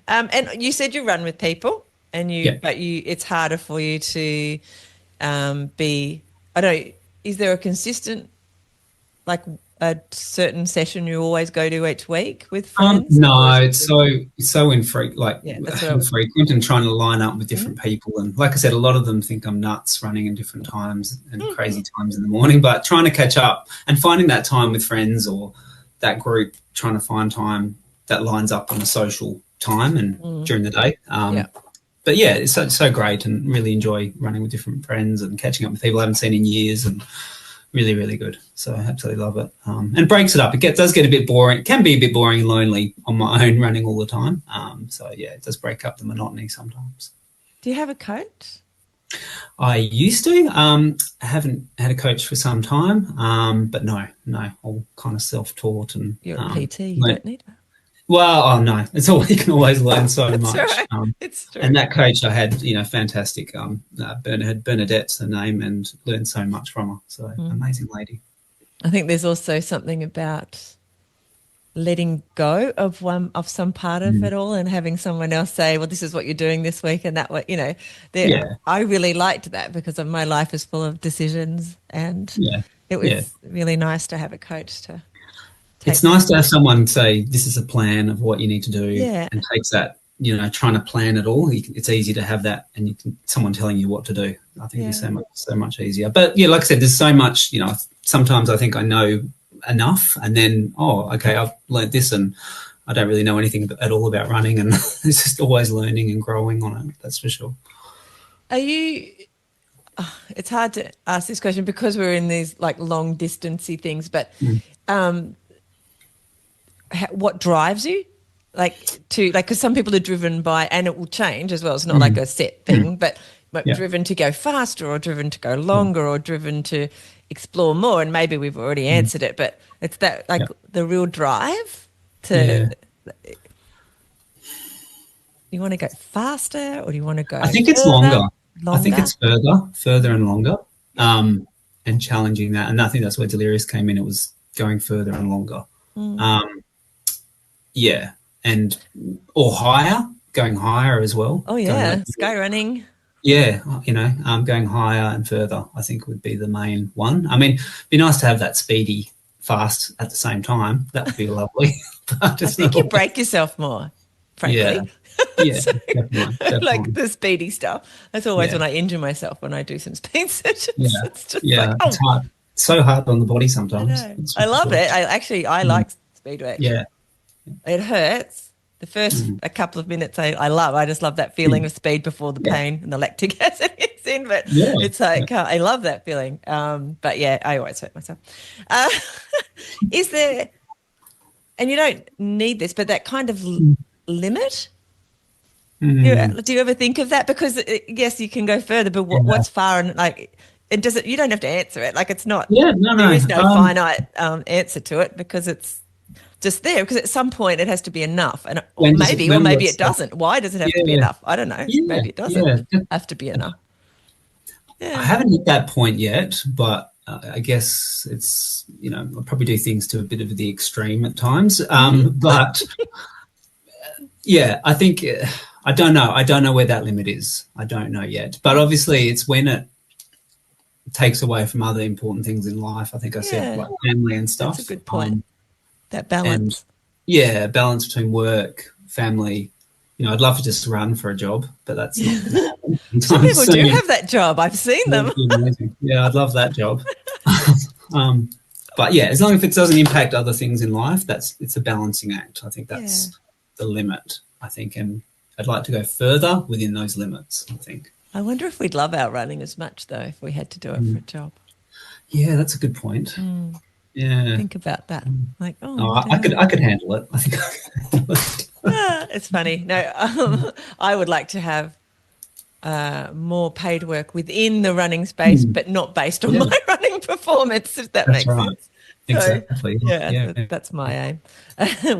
Speaker 1: And you said you run with people and it's harder for you to is there a consistent, like a certain session you always go to each week with friends?
Speaker 2: No, it's so infrequent, infrequent, and trying to line up with different people. And like I said, a lot of them think I'm nuts running in different times and crazy times in the morning, but trying to catch up and finding that time with friends or that group, trying to find time that lines up on a social time and during the day. But yeah, it's so great and really enjoy running with different friends and catching up with people I haven't seen in years and really, really good. So I absolutely love it. And breaks it up. It does get a bit boring. It can be a bit boring and lonely on my own running all the time. It does break up the monotony sometimes.
Speaker 1: Do you have a coach?
Speaker 2: I used to. I haven't had a coach for some time. But no, all kind of self-taught. And
Speaker 1: you're a PT, you don't need that.
Speaker 2: Well, no, it's all you can always learn so much.
Speaker 1: Right. It's true.
Speaker 2: And that coach I had, fantastic. Bernadette's her name, and learned so much from her. So amazing lady.
Speaker 1: I think there's also something about letting go of some part of it all and having someone else say, well, this is what you're doing this week and that way, I really liked that because of my life is full of decisions and it was really nice to have a coach to.
Speaker 2: It's nice to have someone say, this is a plan of what you need to do and takes that, trying to plan it all. It's easy to have that and someone telling you what to do. I think it's so much easier. But, like I said, there's so much, sometimes I think I know enough and then, I've learned this and I don't really know anything at all about running and it's just always learning and growing on it, that's for sure.
Speaker 1: Are you... it's hard to ask this question because we're in these like long distancey things, but what drives you because some people are driven by, and it will change as well, it's not like a set thing, but driven to go faster or driven to go longer or driven to explore more. And maybe we've already answered it, but it's that like the real drive to, you want to go faster or do you want to go
Speaker 2: I think it's longer. I think
Speaker 1: Longer?
Speaker 2: it's further and longer, and challenging that. And I think that's where Delirious came in. It was going further and longer. And or higher, going higher as well.
Speaker 1: Oh, yeah, sky running.
Speaker 2: Yeah, going higher and further, I think would be the main one. I mean, it'd be nice to have that speedy, fast at the same time. That would be lovely. But
Speaker 1: I think you break yourself more, frankly.
Speaker 2: Yeah,
Speaker 1: So,
Speaker 2: definitely.
Speaker 1: like the speedy stuff. That's always when I injure myself when I do some speed sessions.
Speaker 2: Yeah,
Speaker 1: It's just
Speaker 2: it's hard. So hard on the body sometimes.
Speaker 1: I love it. I like speed work.
Speaker 2: Yeah.
Speaker 1: It hurts. The first a couple of minutes I love. I just love that feeling of speed before the pain and the lactic acid gets in. But it's like, I love that feeling. But yeah, I always hurt myself. Is there, and you don't need this, but that kind of limit? Do you ever think of that? Because yes, you can go further, but what's far and like, it doesn't, you don't have to answer it. Like it's not, there is no finite answer to it because it's just there, because at some point it has to be enough, and or maybe it doesn't. Why does it have to be enough? I don't know. Maybe it doesn't have to be enough.
Speaker 2: I haven't hit that point yet, but I guess it's, I probably do things to a bit of the extreme at times. But I think I don't know. I don't know where that limit is. I don't know yet. But obviously, it's when it takes away from other important things in life. I think I said like family and stuff.
Speaker 1: That's a good point. That balance.
Speaker 2: And, balance between work, family. I'd love to just run for a job, but that's not.
Speaker 1: Some people do have that job. I've seen them.
Speaker 2: Yeah, I'd love that job. But as long as it doesn't impact other things in life, it's a balancing act. I think that's the limit. I think, and I'd like to go further within those limits. I think.
Speaker 1: I wonder if we'd love our running as much though if we had to do it for a job.
Speaker 2: Yeah, that's a good point. Yeah.
Speaker 1: Think about that. Like,
Speaker 2: I could handle it. I think I could handle it.
Speaker 1: It's funny. No, I would like to have more paid work within the running space, but not based on my running performance, if that makes sense.
Speaker 2: Exactly.
Speaker 1: So, that's my aim.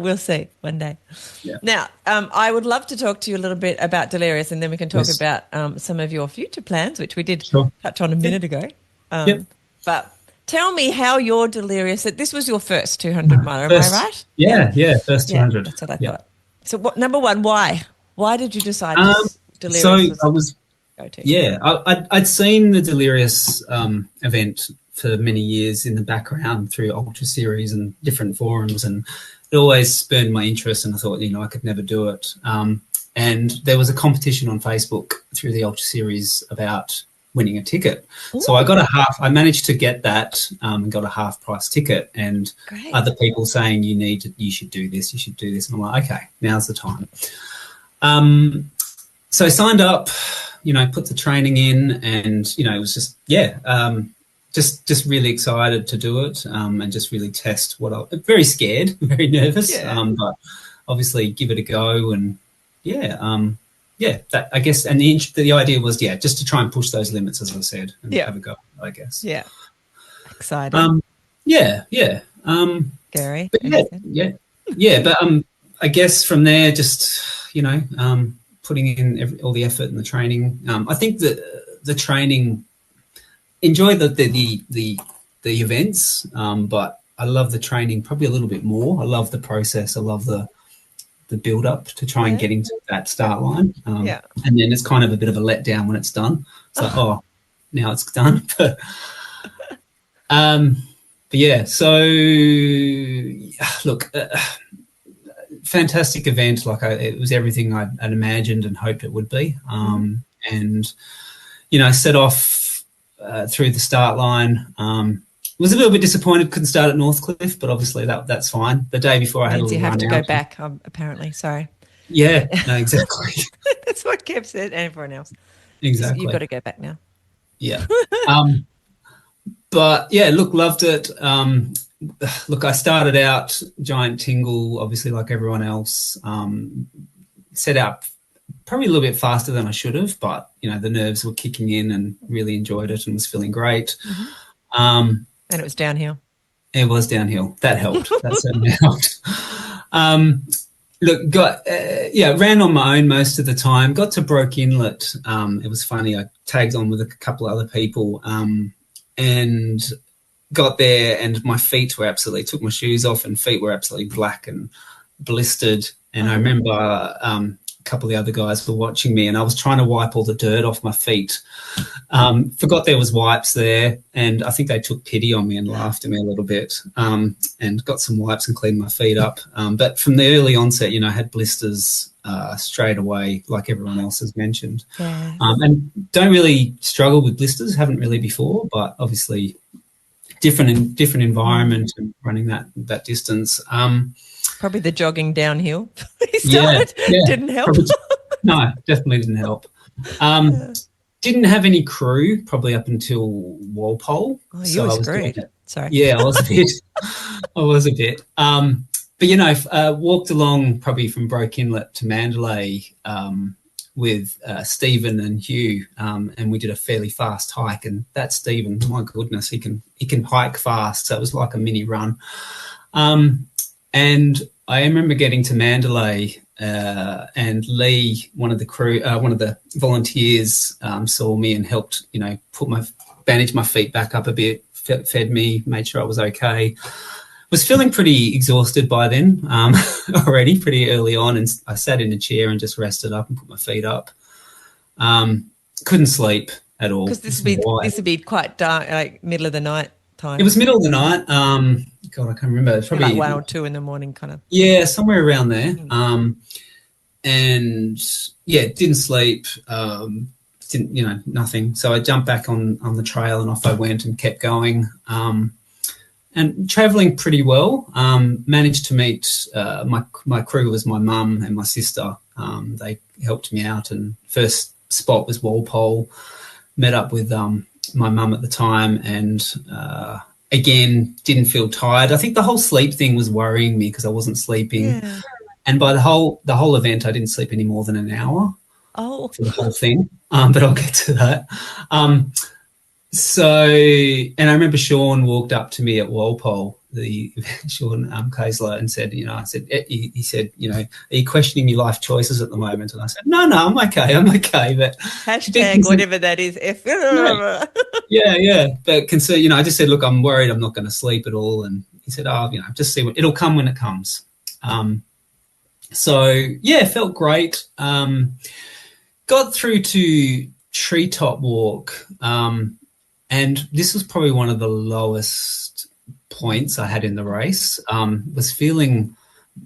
Speaker 1: We'll see one day. Yeah. Now, I would love to talk to you a little bit about Delirious, and then we can talk about some of your future plans, which we did touch on a minute ago. But tell me how you're Delirious. This was your first 200 miler, am I right?
Speaker 2: Yeah, first 200.
Speaker 1: That's what I thought. So, number one, why? Why did you decide Delirious?
Speaker 2: So I was, I'd seen the Delirious event for many years in the background through Ultra Series and different forums, and it always spurned my interest, and I thought, I could never do it. And there was a competition on Facebook through the Ultra Series about winning a ticket. Ooh. So I managed to get that and got a half price ticket, and other people saying you should do this. And I'm like, okay, now's the time. So I signed up, put the training in, and, it was just, just really excited to do it, and just really test very scared, very nervous, but obviously give it a go. And that, I guess, and the idea was, just to try and push those limits, as I said, and have a go, I guess. Yeah.
Speaker 1: Exciting.
Speaker 2: Gary. But I guess from there, just, putting in all the effort and the training. I think that the training, enjoy the events, but I love the training probably a little bit more. I love the process. I love the build up to try and get into that start line. And then it's kind of a bit of a letdown when it's done. It's like, now it's done. So look, fantastic event. Like it was everything I'd imagined and hoped it would be. And, set off through the start line. Was a little bit disappointed, couldn't start at Northcliffe, but obviously that's fine. The day before I had a little
Speaker 1: you have
Speaker 2: run
Speaker 1: to
Speaker 2: out.
Speaker 1: go back, apparently. Sorry.
Speaker 2: Yeah, no, exactly.
Speaker 1: That's what Kev said, and everyone else.
Speaker 2: Exactly.
Speaker 1: You've got to go back now.
Speaker 2: Yeah. But yeah, look, loved it. Look, I started out giant tingle, obviously like everyone else. Set out probably a little bit faster than I should have, but, the nerves were kicking in and really enjoyed it and was feeling great.
Speaker 1: And it was downhill.
Speaker 2: It was downhill. That helped. That certainly helped. Look, ran on my own most of the time. Got to Broke Inlet. It was funny. I tagged on with a couple of other people and got there, and my feet were took my shoes off, and feet were absolutely black and blistered. And I remember a couple of the other guys were watching me, and I was trying to wipe all the dirt off my feet. Forgot there was wipes there, and I think they took pity on me and laughed at me a little bit, and got some wipes and cleaned my feet up. But from the early onset, I had blisters straight away, like everyone else has mentioned.
Speaker 1: Yeah.
Speaker 2: And don't really struggle with blisters, haven't really before, but obviously different environment and running that distance.
Speaker 1: Probably the jogging downhill didn't help.
Speaker 2: No, definitely didn't help. Didn't have any crew probably up until Walpole.
Speaker 1: Oh, you were screwed. Sorry.
Speaker 2: Yeah, I was a bit. But, walked along probably from Broke Inlet to Mandalay with Stephen and Hugh, and we did a fairly fast hike. And that Stephen, my goodness, he can hike fast. So it was like a mini run. And I remember getting to Mandalay, and Lee, one of the volunteers, saw me and helped, bandage my feet back up a bit, fed me, made sure I was okay. Was feeling pretty exhausted by then, already pretty early on, and I sat in a chair and just rested up and put my feet up. Couldn't sleep at all.
Speaker 1: Because this would be quite dark, like middle of the night time.
Speaker 2: It was middle of the night. God, I can't remember. It's probably
Speaker 1: like 1 or 2 in the morning, kind of.
Speaker 2: Yeah, somewhere around there. And didn't sleep. Nothing. So I jumped back on the trail and off I went and kept going. And travelling pretty well. Managed to meet my crew was my mum and my sister. They helped me out, and first spot was Walpole. Met up with my mum at the time, and again didn't feel tired. I think the whole sleep thing was worrying me because I wasn't sleeping.
Speaker 1: Yeah.
Speaker 2: And by the whole event, I didn't sleep any more than an hour.
Speaker 1: Oh,
Speaker 2: for the whole thing. But I'll get to that. And I remember Sean walked up to me at Walpole, Sean Kaisler, and said, he said, are you questioning your life choices at the moment? And I said, no, I'm okay. But
Speaker 1: hashtag whatever that is.
Speaker 2: Yeah. But concern, I just said, look, I'm worried I'm not going to sleep at all. And he said, just see it'll come when it comes. Felt great. Got through to Treetop Walk. And this was probably one of the lowest points I had in the race. Was feeling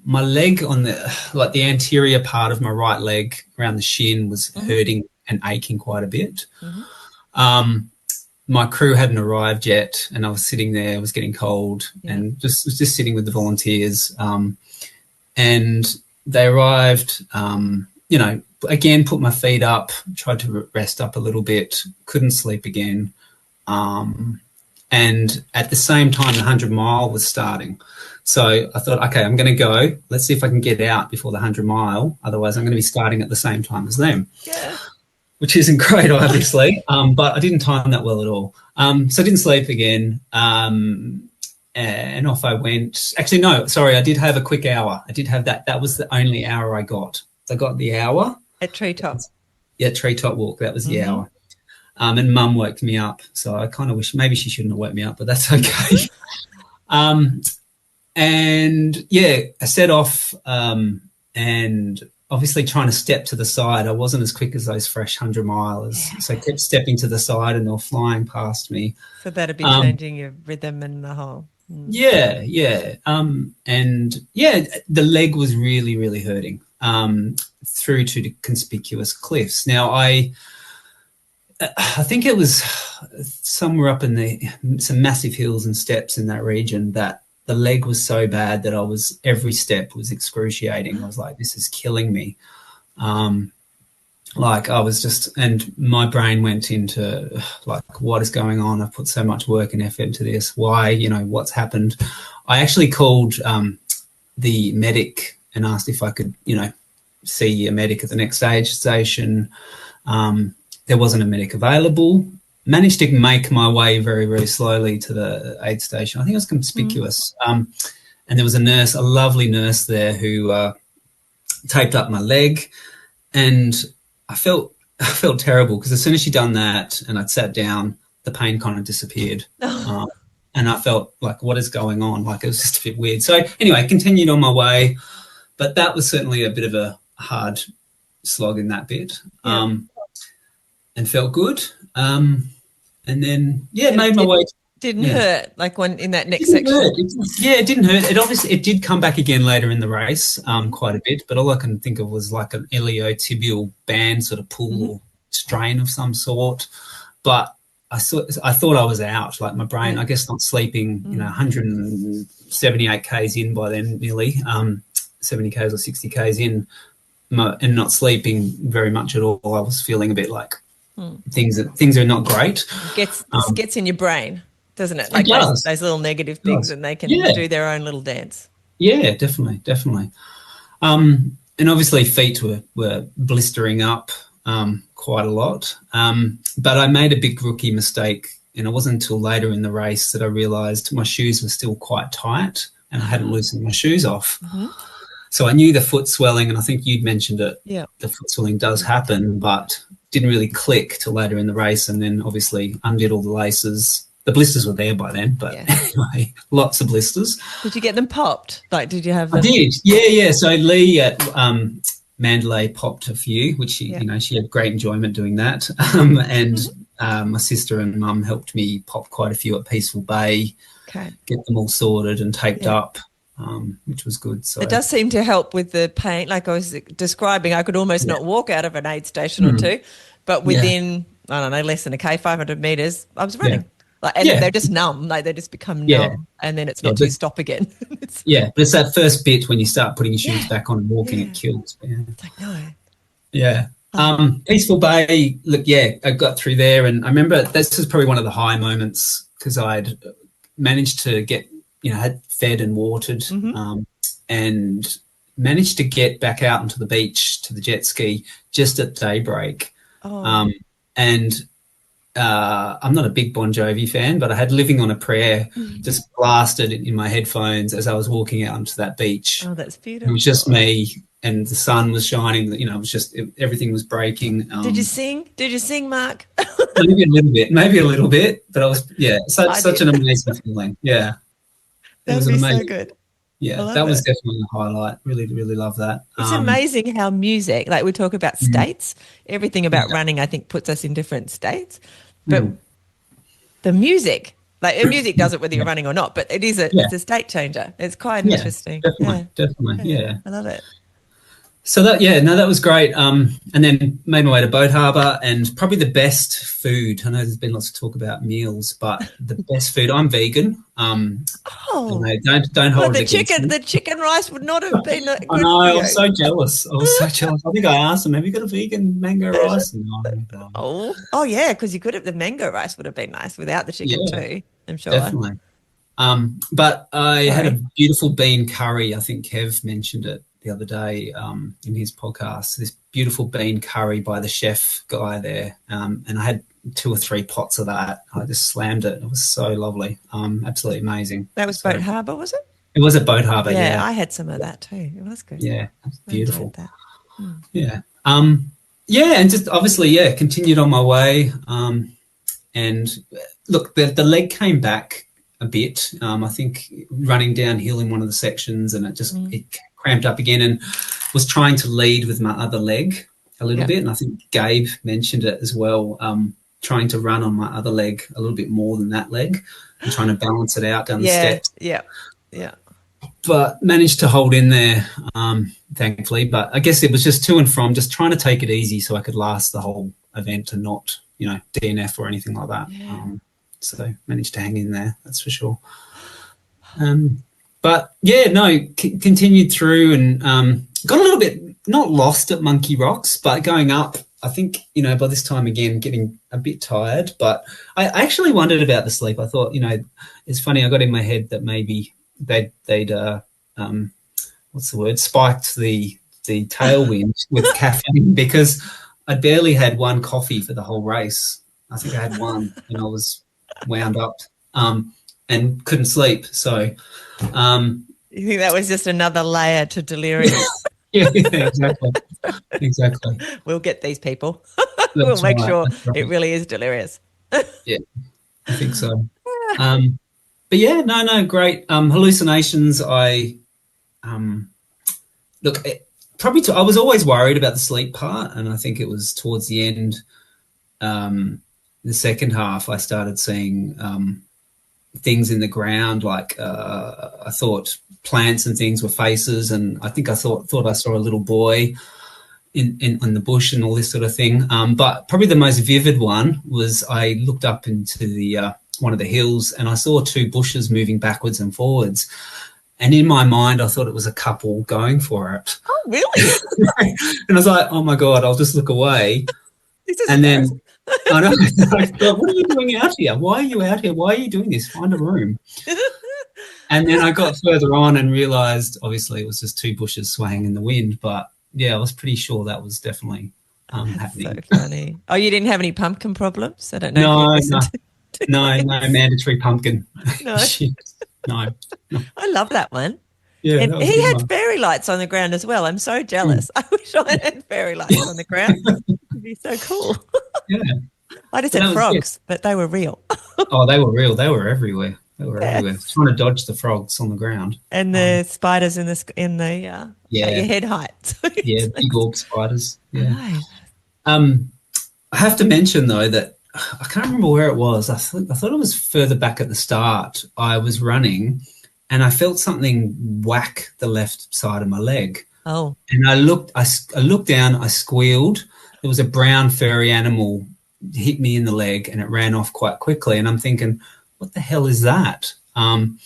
Speaker 2: my leg on the anterior part of my right leg around the shin was hurting and aching quite a bit. My crew hadn't arrived yet, and I was sitting there. I was getting cold, and was just sitting with the volunteers. And they arrived. Again, put my feet up, tried to rest up a little bit, couldn't sleep again. And at the same time, the 100-mile was starting. So I thought, okay, I'm going to go. Let's see if I can get out before the 100-mile. Otherwise, I'm going to be starting at the same time as them. Yeah. Which isn't great, obviously. But I didn't time that well at all. So I didn't sleep again. And off I went. Actually, no, sorry, I did have a quick hour. I did have that. That was the only hour I got. I got the hour.
Speaker 1: At Treetop.
Speaker 2: Yeah, Treetop Walk. That was the hour. And Mum woke me up. So I kind of wish maybe she shouldn't have woke me up, but that's okay. I set off and obviously trying to step to the side. I wasn't as quick as those fresh 100-milers. Yeah. So I kept stepping to the side and they were flying past me. So
Speaker 1: that'd be changing your rhythm and the whole.
Speaker 2: Yeah. The leg was really, really hurting through to the conspicuous cliffs. Now, I think it was somewhere up in some massive hills and steps in that region that the leg was so bad that every step was excruciating. I was like, this is killing me. And my brain went into like, what is going on? I've put so much work and effort into this. Why, what's happened? I actually called the medic and asked if I could, see a medic at the next aid station. There wasn't a medic available. Managed to make my way very, very slowly to the aid station. I think it was conspicuous. And there was a nurse, a lovely nurse there who taped up my leg, and I felt terrible because as soon as she'd done that and I'd sat down, the pain kind of disappeared. And I felt like, what is going on? Like, it was just a bit weird. So anyway, continued on my way, but that was certainly a bit of a hard slog in that bit, and felt good. And then, made my way.
Speaker 1: Didn't hurt, like when in that next
Speaker 2: section.
Speaker 1: Hurt.
Speaker 2: It didn't hurt. It did come back again later in the race, quite a bit, but all I can think of was like an iliotibial band sort of pull or strain of some sort. But I thought I was out, like my brain, I guess not sleeping, 178 Ks in by then nearly, 70 Ks or 60 Ks in, and not sleeping very much at all. I was feeling a bit like things are not great.
Speaker 1: Gets in your brain, doesn't it? Like those little negative things, and they can do their own little dance.
Speaker 2: Yeah, definitely. And obviously feet were blistering up quite a lot. But I made a big rookie mistake, and it wasn't until later in the race that I realised my shoes were still quite tight and I hadn't loosened my shoes off. So I knew the foot swelling, and I think you'd mentioned it. Yeah. The foot swelling does happen, but didn't really click till later in the race, and then obviously undid all the laces. The blisters were there by then, but anyway, lots of blisters.
Speaker 1: Did you get them popped? Like, did you have them?
Speaker 2: I did, yeah. So Lee at Mandalay popped a few, which she had great enjoyment doing that. And my sister and mum helped me pop quite a few at Peaceful Bay, get them all sorted and taped up. Which was good. So
Speaker 1: it does seem to help with the pain. Like I was describing, I could almost not walk out of an aid station or two, but within, I don't know, less than a K, 500 metres, I was running. They're just numb. Like they just become numb, and then it's not to stop again.
Speaker 2: But it's that first bit when you start putting your shoes back on and walking, it kills.
Speaker 1: It's like, no.
Speaker 2: Yeah. Peaceful Bay, look, I got through there, and I remember this was probably one of the high moments because I'd managed to get, had fed and watered, and managed to get back out onto the beach to the jet ski just at daybreak. And I'm not a big Bon Jovi fan, but I had Living on a Prayer just blasted in my headphones as I was walking out onto that beach.
Speaker 1: Oh, that's beautiful.
Speaker 2: It was just me, and the sun was shining. It was just everything was breaking.
Speaker 1: Did you sing? Did you sing, Mark?
Speaker 2: Maybe a little bit, but I was such an amazing feeling. Yeah.
Speaker 1: That would be so good.
Speaker 2: Yeah, that was definitely a highlight. Really, really love that.
Speaker 1: It's amazing how music, like we talk about states, everything about running I think puts us in different states. But the music does it whether you're running or not, but it's a state changer. It's quite interesting.
Speaker 2: Definitely.
Speaker 1: I love it.
Speaker 2: So that was great. And then made my way to Boat Harbour, and probably the best food. I know there's been lots of talk about meals, but the best food. I'm vegan. Don't hold it against me.
Speaker 1: The chicken rice would not have been.
Speaker 2: I know. I was so jealous. I think I asked them, "Have you got a vegan mango rice?" No.
Speaker 1: Oh yeah, because you could have. The mango rice would have been nice without the chicken too. I'm sure.
Speaker 2: Definitely. But I had a beautiful bean curry. I think Kev mentioned it the other day in his podcast, this beautiful bean curry by the chef guy there, and I had 2 or 3 pots of that. I just slammed it. It was so lovely, absolutely amazing.
Speaker 1: That was Boat Harbour, was it?
Speaker 2: It was at Boat Harbour, yeah.
Speaker 1: I had some of that too. It was good.
Speaker 2: Yeah, it was beautiful. Yeah. And just obviously, continued on my way, and look, the leg came back a bit. I think running downhill in one of the sections, and it cramped up again, and was trying to lead with my other leg a little bit. And I think Gabe mentioned it as well, trying to run on my other leg a little bit more than that leg and trying to balance it out down the steps.
Speaker 1: Yeah.
Speaker 2: But managed to hold in there, thankfully. But I guess it was just to and from, just trying to take it easy so I could last the whole event and not, DNF or anything like that.
Speaker 1: Yeah.
Speaker 2: So managed to hang in there, that's for sure. But continued through and got a little bit not lost at Monkey Rocks, but going up. I think by this time again getting a bit tired. But I actually wondered about the sleep. I thought it's funny. I got in my head that maybe they'd spiked the the tailwind with caffeine because I barely had one coffee for the whole race. I think I had one and I was wound up and couldn't sleep. So,
Speaker 1: You think that was just another layer to delirious?
Speaker 2: yeah, exactly. Exactly.
Speaker 1: We'll get these people. We'll
Speaker 2: That's
Speaker 1: make
Speaker 2: right.
Speaker 1: sure
Speaker 2: That's right.
Speaker 1: it really is delirious.
Speaker 2: Yeah, I think so. But yeah, no, great. Hallucinations, um, look, I was always worried about the sleep part, and I think it was towards the end, the second half, I started seeing things in the ground, like I thought plants and things were faces, and I think I thought I saw a little boy in the bush and all this sort of thing. But probably the most vivid one was I looked up into the one of the hills and I saw two bushes moving backwards and forwards. And in my mind, I thought it was a couple going for it.
Speaker 1: Oh, really?
Speaker 2: And I was like, oh my God, I'll just look away.
Speaker 1: This is
Speaker 2: And then I know, I thought, what are you doing out here? Why are you out here? Why are you doing this? Find a room. And then I got further on and realised, obviously, it was just two bushes swaying in the wind. But yeah, I was pretty sure that was definitely happening.
Speaker 1: So funny. Oh, you didn't have any pumpkin problems? I don't know.
Speaker 2: No, mandatory pumpkin.
Speaker 1: No.
Speaker 2: no.
Speaker 1: I love that one.
Speaker 2: Yeah,
Speaker 1: And
Speaker 2: that was a
Speaker 1: he
Speaker 2: good
Speaker 1: had
Speaker 2: one.
Speaker 1: fairy lights on the ground as well. I'm so jealous. I wish I had fairy lights on the ground. It'd be so cool.
Speaker 2: Yeah.
Speaker 1: I just
Speaker 2: But
Speaker 1: had
Speaker 2: that was
Speaker 1: frogs, but they were real.
Speaker 2: Oh, they were real. They were everywhere. They were everywhere. Trying to dodge the frogs on the ground.
Speaker 1: And the spiders in the
Speaker 2: Yeah.
Speaker 1: at your head height.
Speaker 2: Yeah, big orb spiders. Yeah.
Speaker 1: Right.
Speaker 2: I have to mention though that I can't remember where it was. I thought it was further back at the start. I was running and I felt something whack the left side of my leg.
Speaker 1: Oh.
Speaker 2: And I looked down, I squealed. There was a brown furry animal hit me in the leg and it ran off quite quickly. And I'm thinking, what the hell is that? And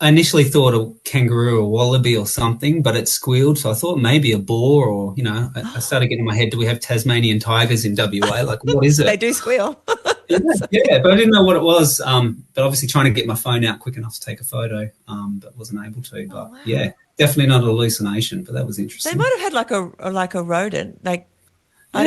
Speaker 2: I initially thought a kangaroo or wallaby or something, but it squealed. So I thought maybe a boar or, I started getting in my head, do we have Tasmanian tigers in WA? Like, what is it?
Speaker 1: They do squeal.
Speaker 2: Yeah, but I didn't know what it was. But obviously trying to get my phone out quick enough to take a photo, but wasn't able to. But
Speaker 1: wow.
Speaker 2: Yeah, definitely not a hallucination, but that was interesting.
Speaker 1: They might have had like a rodent. Like I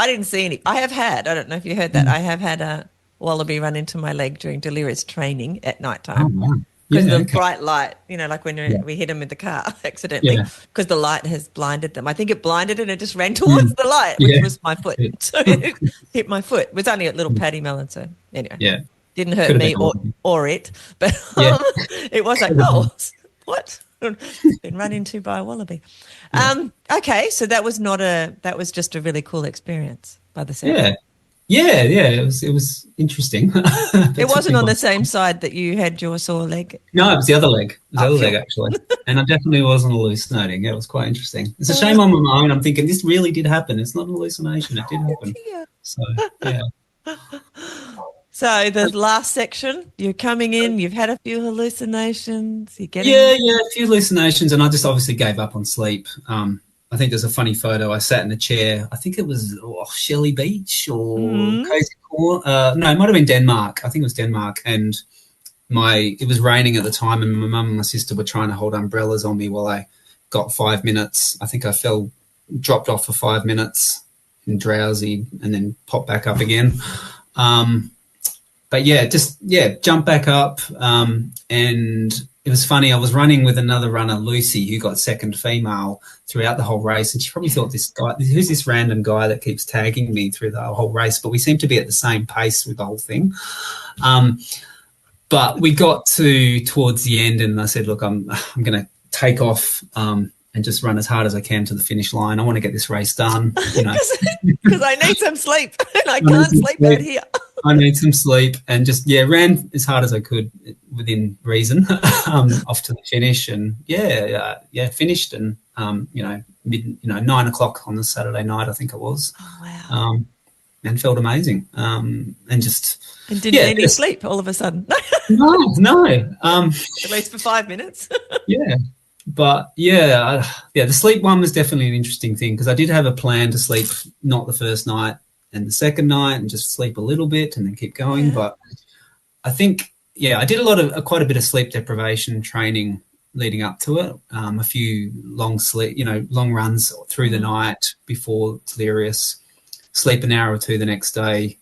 Speaker 1: didn't see any. I don't know if you heard that. I have had a wallaby run into my leg during delirious training at night time.
Speaker 2: Oh, wow.
Speaker 1: Because the bright light, like when we hit them in the car accidentally, because the light has blinded them. I think it blinded and it just ran towards the light, which was my foot. So it hit my foot. It was only a little paddy melon, so anyway. Didn't hurt me or it, but it was like, oh, what? Been run into by a wallaby. Okay, so that was just a really cool experience by the sound.
Speaker 2: Yeah, it was interesting.
Speaker 1: It wasn't on the same side that you had your sore leg?
Speaker 2: No, it was the other leg. It was the other leg, actually. And I definitely wasn't hallucinating. It was quite interesting. It's a shame on my own. I'm thinking this really did happen. It's not an hallucination. It did happen. So, yeah.
Speaker 1: So the last section, you're coming in, you've had a few hallucinations. You're getting...
Speaker 2: Yeah, a few hallucinations. And I just obviously gave up on sleep. I think there's a funny photo. I sat in a chair. I think it was Shelley Beach or Cozy Corner. No, it might have been Denmark. I think it was Denmark. And it was raining at the time, and my mum and my sister were trying to hold umbrellas on me while I got 5 minutes. I think I dropped off for 5 minutes and drowsy, and then popped back up again. But jumped back up, and it was funny. I was running with another runner, Lucy, who got second female throughout the whole race. And she probably thought, this guy, who's this random guy that keeps tagging me through the whole race? But we seem to be at the same pace with the whole thing. But we got towards the end and I said, look, I'm going to take off and just run as hard as I can to the finish line. I want to get this race done.
Speaker 1: Because I need some sleep and I can't sleep out here.
Speaker 2: I need some sleep and just, ran as hard as I could within reason off to the finish and, finished and, 9 o'clock on the Saturday night, I think it was.
Speaker 1: Oh, wow.
Speaker 2: And felt amazing. And
Speaker 1: didn't need any sleep all of a sudden.
Speaker 2: No.
Speaker 1: At least for 5 minutes.
Speaker 2: Yeah. But, the sleep one was definitely an interesting thing because I did have a plan to sleep not the first night and the second night and just sleep a little bit and then keep going. But I think, I did quite a bit of sleep deprivation training leading up to it. A few long runs through the night before Delirious, sleep an hour or two the next day,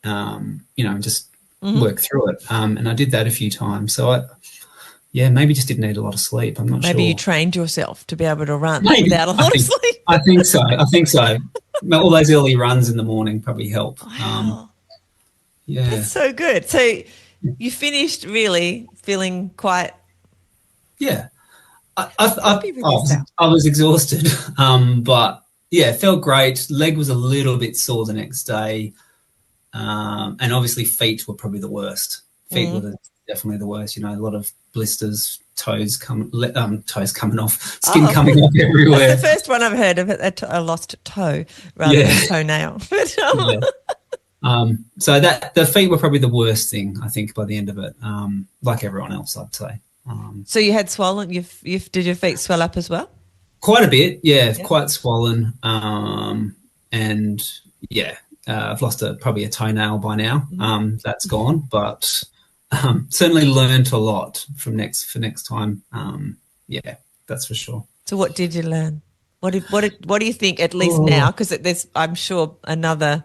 Speaker 2: just work through it. And I did that a few times. So maybe just didn't need a lot of sleep. I'm not sure.
Speaker 1: Maybe you trained yourself to be able to run without a lot of sleep.
Speaker 2: I think so. All those early runs in the morning probably help.
Speaker 1: Wow.
Speaker 2: Yeah.
Speaker 1: That's so good. So you finished really feeling quite...
Speaker 2: Yeah. I was exhausted, but yeah, it felt great. Leg was a little bit sore the next day, and obviously feet were probably the worst. Feet were definitely the worst. A lot of blisters, toes coming off, skin coming off everywhere.
Speaker 1: That's the first one I've heard of it, a lost toe rather than toenail.
Speaker 2: So that the feet were probably the worst thing, I think, by the end of it. Like everyone else, I'd say.
Speaker 1: So you had swollen. Did your feet swell up as well?
Speaker 2: Quite a bit, yeah. Quite swollen, and I've lost probably a toenail by now. That's gone, but certainly learned a lot for next time. That's for sure.
Speaker 1: So what did you learn? What do you think, at least now, because there's, I'm sure, another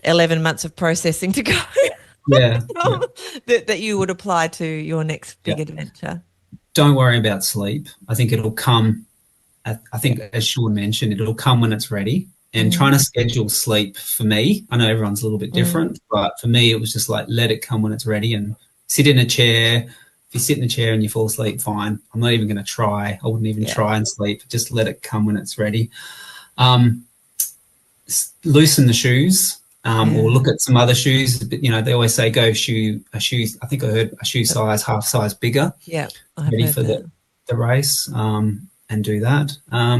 Speaker 1: 11 months of processing to go. That you would apply to your next big adventure?
Speaker 2: Don't worry about sleep. I think it'll come. I think, as Sean mentioned, it'll come when it's ready. And trying to schedule sleep for me, I know everyone's a little bit different, but for me, it was just like, let it come when it's ready, and sit in a chair. If you sit in a chair and you fall asleep, fine. I'm not even going to try. I wouldn't even try and sleep. Just let it come when it's ready. Loosen the shoes. Or look at some other shoes. They always say go a shoe. I think I heard a shoe size, half size bigger. Yeah, ready for the race. And do that. I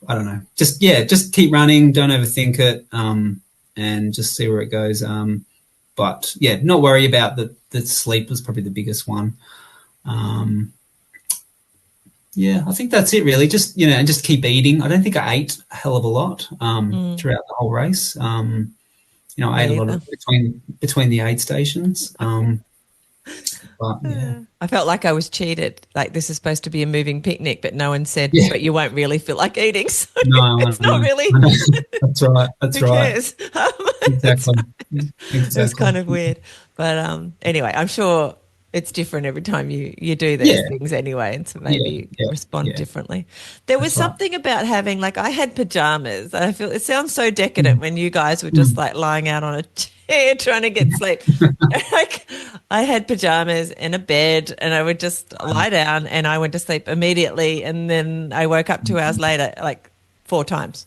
Speaker 2: don't know. Just keep running. Don't overthink it. And just see where it goes. But not worry about the sleep was probably the biggest one. I think that's it really. Just, and just keep eating. I don't think I ate a hell of a lot throughout the whole race. I ate a lot of between the aid stations. But
Speaker 1: I felt like I was cheated. Like, this is supposed to be a moving picnic, but no one said, but you won't really feel like eating. So it's not really.
Speaker 2: That's right. That's
Speaker 1: Who
Speaker 2: right.
Speaker 1: cares?
Speaker 2: Exactly.
Speaker 1: It was kind of weird. But anyway, I'm sure it's different every time you do these things anyway, and so maybe you respond differently. There was something about having, like, I had pajamas. I feel it sounds so decadent when you guys were just like lying out on a chair trying to get sleep. Like, I had pajamas and a bed, and I would just lie down and I went to sleep immediately, and then I woke up 2 hours later, like 4 times.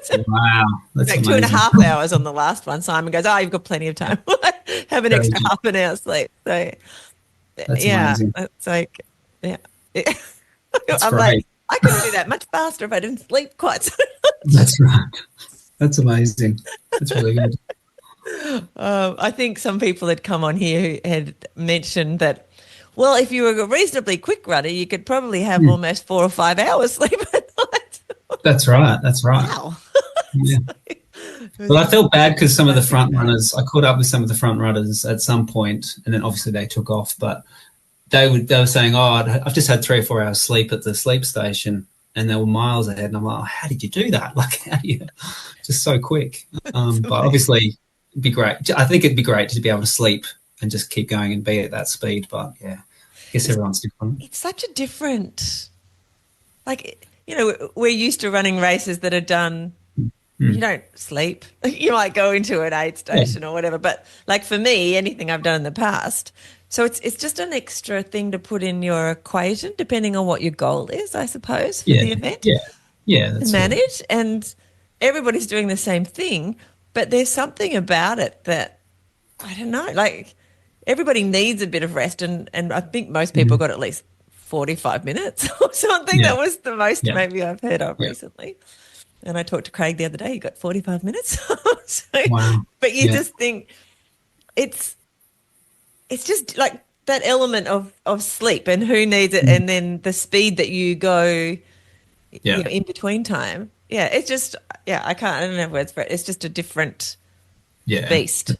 Speaker 2: Wow, that's
Speaker 1: like
Speaker 2: amazing.
Speaker 1: 2.5 hours on the last one. Simon goes, "Oh, you've got plenty of time. Have an extra half an hour sleep." So.
Speaker 2: That's amazing.
Speaker 1: It's like,
Speaker 2: That's
Speaker 1: I'm
Speaker 2: great.
Speaker 1: like, I could do that much faster if I didn't sleep quite so much.
Speaker 2: That's right. That's amazing. That's really good.
Speaker 1: I think some people had come on here who had mentioned that, well, if you were a reasonably quick runner, you could probably have almost 4 or 5 hours sleep at night.
Speaker 2: That's right.
Speaker 1: Wow.
Speaker 2: Yeah. Well, I felt bad because some of the front runners, I caught up with some of the front runners at some point, and then obviously they took off, but they were saying, I've just had 3 or 4 hours sleep at the sleep station, and they were miles ahead. And I'm like, how did you do that? Like, how do you, just so quick. But obviously it'd be great. I think it'd be great to be able to sleep and just keep going and be at that speed. But I guess everyone's different.
Speaker 1: It's such a different, like, we're used to running races that are done. You don't sleep. You might go into an aid station or whatever. But like, for me, anything I've done in the past, so it's just an extra thing to put in your equation, depending on what your goal is, I suppose, for the event.
Speaker 2: That's
Speaker 1: to manage. And everybody's doing the same thing, but there's something about it that, I don't know, like, everybody needs a bit of rest, and I think most people got at least 45 minutes or something. That was the most maybe I've heard of recently. And I talked to Craig the other day. He got 45 minutes.
Speaker 2: Wow.
Speaker 1: But you just think it's just like that element of sleep, and who needs it, and then the speed that you go in between time. Yeah, it's just, I don't have words for it. It's just a different beast.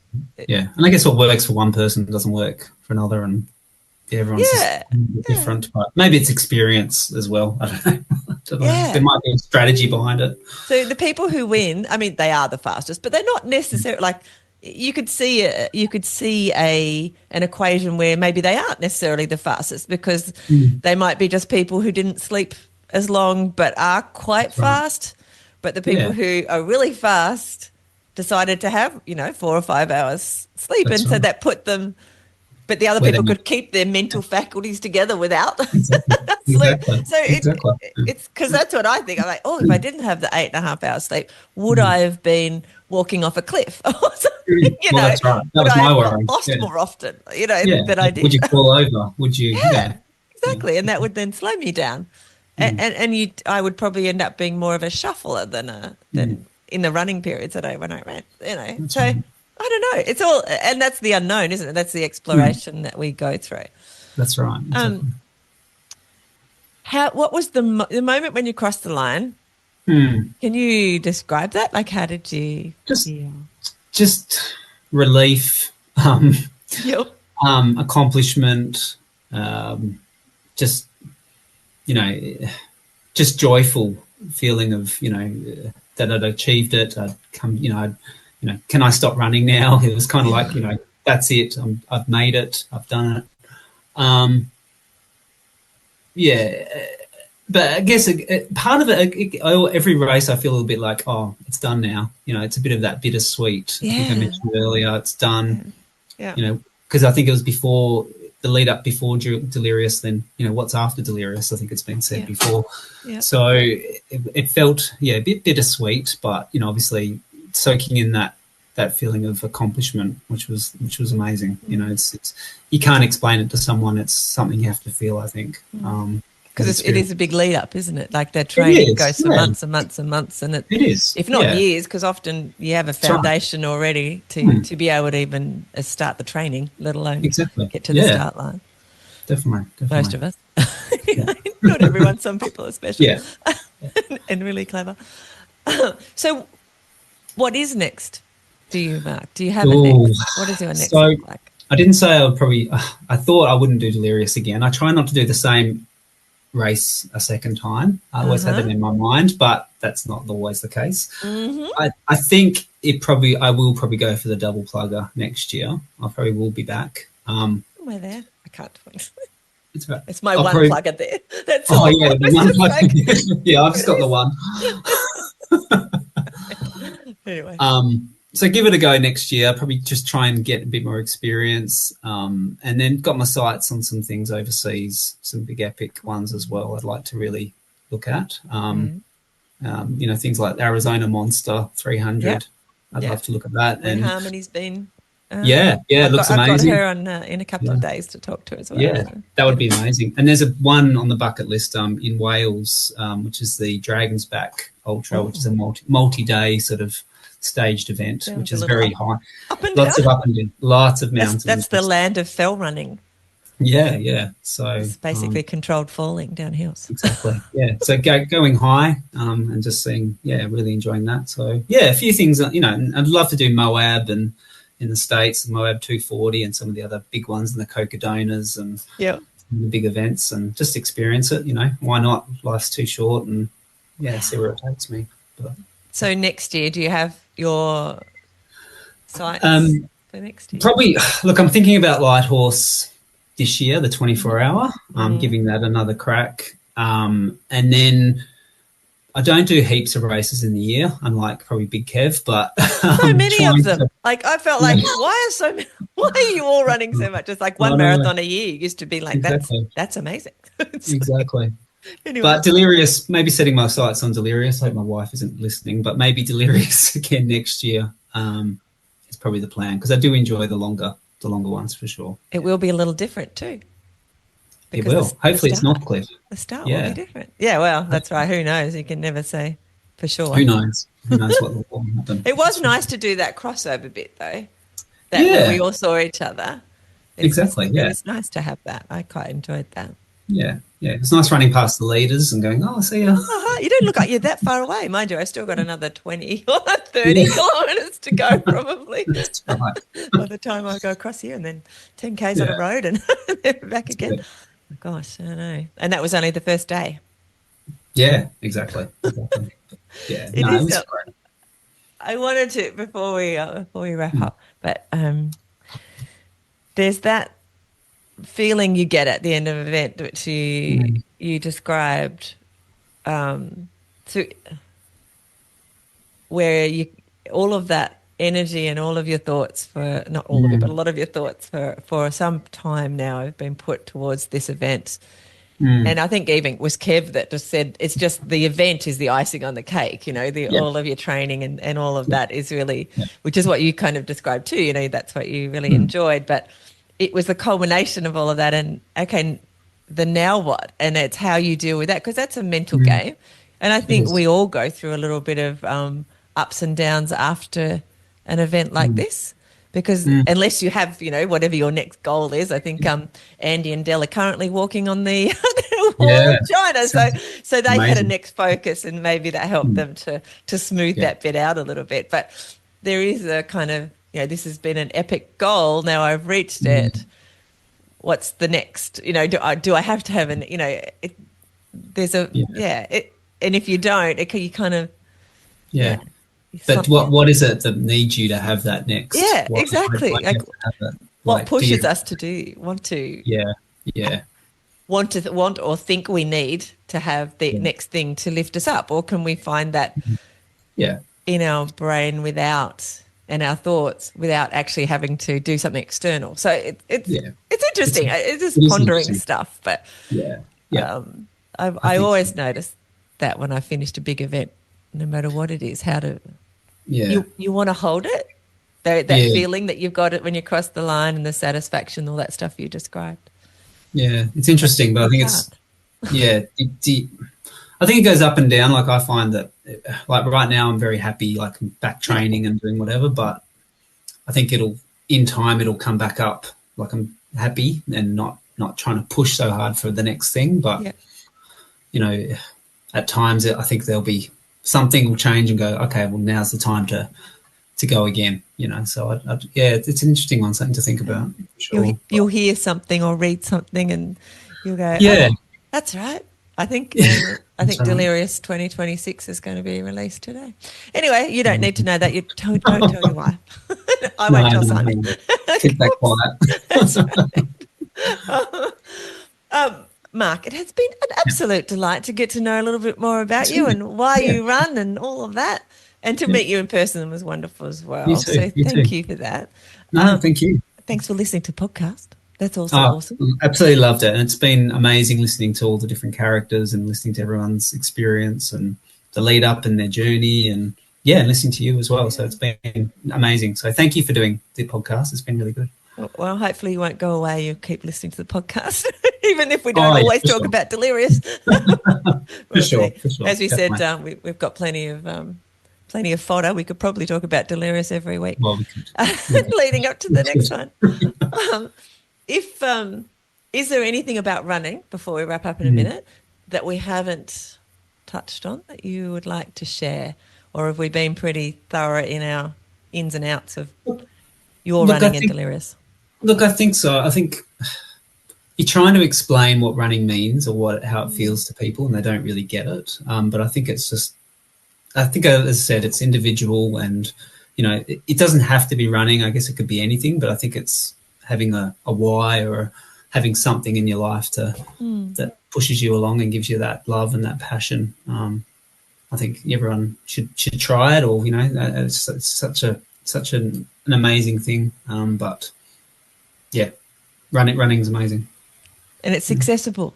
Speaker 2: Yeah. And I guess what works for one person doesn't work for another, and everyone's just
Speaker 1: Yeah.
Speaker 2: different. But maybe it's experience as well. I don't know. I don't know. There might be a strategy behind it.
Speaker 1: So the people who win, I mean, they are the fastest, but they're not necessarily like you could see an equation where maybe they aren't necessarily the fastest because they might be just people who didn't sleep as long but are quite fast. But the people who are really fast decided to have, 4 or 5 hours sleep. And so that put them, but the other people could keep their mental faculties together without sleep.
Speaker 2: Exactly.
Speaker 1: So it's because that's what I think. I'm like, if I didn't have the 8.5 hours sleep, would I have been walking off a cliff or something?
Speaker 2: That's right. That was my worry.
Speaker 1: Lost more often, than I did.
Speaker 2: Would you fall over? Would you?
Speaker 1: Yeah, exactly. And that would then slow me down. And I would probably end up being more of a shuffler than in the running periods when I ran. So I don't know. It's all, and that's the unknown, isn't it? That's the exploration that we go through.
Speaker 2: That's right. Exactly.
Speaker 1: What was the moment when you crossed the line? Can you describe that? Like, how did you feel?
Speaker 2: Just relief, accomplishment, just joyful feeling of that I'd achieved it. I'd come, can I stop running now? It was kind of like that's it. I've made it. I've done it. But I guess part of it, every race I feel a little bit like, it's done now. It's a bit of that bittersweet. I think I mentioned earlier, it's done. Yeah. Because I think it was before the lead up before Delirious, then, what's after Delirious, I think it's been said before. Yeah. So it felt, a bit bittersweet, but, obviously soaking in that feeling of accomplishment, which was amazing. It's you can't explain it to someone. It's something you have to feel, I think.
Speaker 1: Because it is a big lead up, isn't it? Like that training goes for months and months and months, and it is, if not years, because often you have a foundation already to be able to even start the training, let alone get to the start line.
Speaker 2: Definitely.
Speaker 1: Most of us, not everyone. Some people, especially, and really clever. So, what is next? Do you, Mark? Do you have a next? What does your next look like?
Speaker 2: I didn't say I would probably. I thought I wouldn't do Delirious again. I try not to do the same race a second time. I always had them in my mind, but that's not always the case. I think I will probably go for the double plugger next year. I probably will be back.
Speaker 1: We're there. I can't.
Speaker 2: It's right.
Speaker 1: It's my plugger there. That's
Speaker 2: the one plugger. Yeah, I've just got the one.
Speaker 1: Anyway.
Speaker 2: So give it a go next year. Probably just try and get a bit more experience, and then got my sights on some things overseas, some big epic ones as well. I'd like to really look at, things like Arizona Monster 300. I'd love to look at that.
Speaker 1: And Harmony's been.
Speaker 2: It looks amazing.
Speaker 1: I've got her on in a couple of days to talk to as well.
Speaker 2: Yeah, that would be amazing. And there's one on the bucket list in Wales, which is the Dragon's Back Ultra, which is a multi-day sort of staged event, which is very high. Lots of up and down, lots of mountains.
Speaker 1: That's the land of fell running.
Speaker 2: Yeah. So
Speaker 1: it's basically controlled falling down hills.
Speaker 2: Exactly. Yeah. So going high and just seeing, really enjoying that. So a few things. I'd love to do Moab and in the States, Moab 240 and some of the other big ones and the Cocodonas and the big events and just experience it. Why not? Life's too short and see where it takes me. But,
Speaker 1: so next year, do you have your sights for next year?
Speaker 2: Probably. Look, I'm thinking about Light Horse this year, the 24-hour. I'm giving that another crack. And then I don't do heaps of races in the year, unlike probably Big Kev, but
Speaker 1: so many of them. I felt like, why are you all running so much? It's like one marathon a year. It used to be like that's amazing.
Speaker 2: Exactly. Anyway. But Delirious, maybe setting my sights on Delirious. I hope my wife isn't listening, but maybe Delirious again next year is probably the plan because I do enjoy the longer ones for sure.
Speaker 1: It will be a little different too.
Speaker 2: It will. Hopefully it's not Cliff.
Speaker 1: The start will be different. Yeah, well, that's right. Who knows? You can never say for sure.
Speaker 2: Who knows? Who knows what will happen?
Speaker 1: It was nice to do that crossover bit though. When we all saw each other. It was nice to have that. I quite enjoyed that.
Speaker 2: Yeah. Yeah, it's nice running past the leaders and going, oh, see ya.
Speaker 1: Uh-huh. You don't look like you're that far away, mind you. I still got another 20 or 30
Speaker 2: Yeah,
Speaker 1: kilometres to go probably
Speaker 2: that's right.
Speaker 1: by the time I go across here, and then 10 Ks on
Speaker 2: Yeah,
Speaker 1: a road and then back
Speaker 2: that's
Speaker 1: again.
Speaker 2: good.
Speaker 1: Gosh, I know. And that was only the first day.
Speaker 2: Yeah, exactly. Yeah,
Speaker 1: It
Speaker 2: no, it
Speaker 1: is.
Speaker 2: was great.
Speaker 1: I wanted to before we wrap up, but there's that feeling you get at the end of an event, which
Speaker 2: Mm,
Speaker 1: you described, to where you all of that energy and all of your thoughts for not all of it, but a
Speaker 2: mm,
Speaker 1: lot of your thoughts for some time now have been put towards this event.
Speaker 2: mm.
Speaker 1: And I think even it was Kev that just said it's just the event is the icing on the cake, the
Speaker 2: Yeah,
Speaker 1: all of your training and all of
Speaker 2: yeah,
Speaker 1: that is really,
Speaker 2: yeah.
Speaker 1: which is what you kind of described too, that's what you really
Speaker 2: Mm,
Speaker 1: enjoyed. But it was the culmination of all of that. And okay, the now what? And it's how you deal with that, because that's a mental
Speaker 2: mm.
Speaker 1: game. And I
Speaker 2: It
Speaker 1: think
Speaker 2: is.
Speaker 1: we all go through a little bit of ups and downs after an event like
Speaker 2: Mm,
Speaker 1: this. Because
Speaker 2: mm.
Speaker 1: unless you have, whatever your next goal is, I think Andy and Dell are currently walking on the wall
Speaker 2: Yeah,
Speaker 1: of China. So
Speaker 2: sounds
Speaker 1: so they had a
Speaker 2: amazing.
Speaker 1: next focus, and maybe that helped
Speaker 2: Mm,
Speaker 1: them to smooth
Speaker 2: yeah,
Speaker 1: that bit out a little bit. But there is a kind of, this has been an epic goal. Now I've reached it.
Speaker 2: mm,
Speaker 1: What's the next? Do I have to have there's a,
Speaker 2: yeah,
Speaker 1: yeah, and if you don't, you kind of,
Speaker 2: yeah.
Speaker 1: yeah,
Speaker 2: But what is it that needs you to have that next?
Speaker 1: yeah,
Speaker 2: Why
Speaker 1: exactly.
Speaker 2: do you
Speaker 1: Like,
Speaker 2: have to have that?
Speaker 1: what
Speaker 2: Like, do you?
Speaker 1: pushes us to do want to
Speaker 2: Yeah, yeah,
Speaker 1: want or think we need to have the
Speaker 2: yeah,
Speaker 1: next thing to lift us up, or can we find that
Speaker 2: yeah,
Speaker 1: in our brain without and our thoughts without actually having to do something external? So
Speaker 2: yeah.
Speaker 1: it's
Speaker 2: It's
Speaker 1: interesting. It's
Speaker 2: it
Speaker 1: just
Speaker 2: is
Speaker 1: pondering
Speaker 2: interesting.
Speaker 1: stuff, but
Speaker 2: Yeah, yeah. I
Speaker 1: I
Speaker 2: think so.
Speaker 1: always notice that when I finished a big event, no matter what it is, how to
Speaker 2: Yeah,
Speaker 1: you want to hold it, that
Speaker 2: yeah,
Speaker 1: feeling that you've got it when you cross the line, and the satisfaction, all that stuff you described.
Speaker 2: yeah. It's
Speaker 1: But
Speaker 2: interesting, but I
Speaker 1: you
Speaker 2: think it's
Speaker 1: can't.
Speaker 2: yeah. I think it goes up and down. Like I find that, like right now, I'm very happy. Like I'm back
Speaker 1: Yeah.
Speaker 2: training and doing whatever. But I think in time it'll come back up. Like I'm happy and not trying to push so hard for the next thing. But
Speaker 1: Yeah.
Speaker 2: you know, at times I think there'll be something will change and go. Okay, well now's the time to go again. So yeah, it's an interesting one, something to think about for sure.
Speaker 1: You'll hear something or read something, and you'll go,
Speaker 2: Yeah,
Speaker 1: "Oh, that's right." I
Speaker 2: that's
Speaker 1: think
Speaker 2: right.
Speaker 1: Delirious 2026 is going to be released today. Anyway, you don't need to know that. You don't tell your wife. I
Speaker 2: No,
Speaker 1: won't tell
Speaker 2: no,
Speaker 1: Simon.
Speaker 2: no. Keep that
Speaker 1: That's
Speaker 2: quiet.
Speaker 1: right. Mark, it has been an absolute delight to get to know a little bit more about you and why
Speaker 2: Yeah,
Speaker 1: you run and all of that. And to
Speaker 2: yeah.
Speaker 1: meet you in person was wonderful as
Speaker 2: You
Speaker 1: well.
Speaker 2: too.
Speaker 1: So
Speaker 2: You
Speaker 1: thank
Speaker 2: too.
Speaker 1: you for that.
Speaker 2: No, thank you.
Speaker 1: Thanks for listening to podcast. That's also
Speaker 2: Oh,
Speaker 1: awesome.
Speaker 2: absolutely loved it. And it's been amazing listening to all the different characters and listening to everyone's experience and the lead up and their journey and yeah, and listening to you as well. So it's been amazing. So thank you for doing the podcast. It's been really good.
Speaker 1: Well, hopefully you won't go away. You keep listening to the podcast, even if we don't
Speaker 2: Oh, yeah,
Speaker 1: always
Speaker 2: for
Speaker 1: talk
Speaker 2: sure.
Speaker 1: about Delirious.
Speaker 2: For
Speaker 1: We'll
Speaker 2: sure.
Speaker 1: see.
Speaker 2: For sure.
Speaker 1: As we said,
Speaker 2: Definitely.
Speaker 1: we've got plenty of fodder. We could probably talk about Delirious every week,
Speaker 2: Well, we could. We could.
Speaker 1: leading up to the next one. Um, if Is there anything about running before we wrap up in a
Speaker 2: Mm.
Speaker 1: minute that we haven't touched on that you would like to share, or have we been pretty thorough in our ins and outs of your
Speaker 2: Look,
Speaker 1: running and Delirious?
Speaker 2: I think so. I think you're trying to explain what running means or how it feels to people, and they don't really get it. But I think it's just, as I said, it's individual, and it doesn't have to be running. I guess it could be anything, but I think it's having a why or having something in your life that pushes you along and gives you that love and that passion. I think everyone should try it, or it's such an amazing thing. But yeah, running's amazing.
Speaker 1: And it's accessible.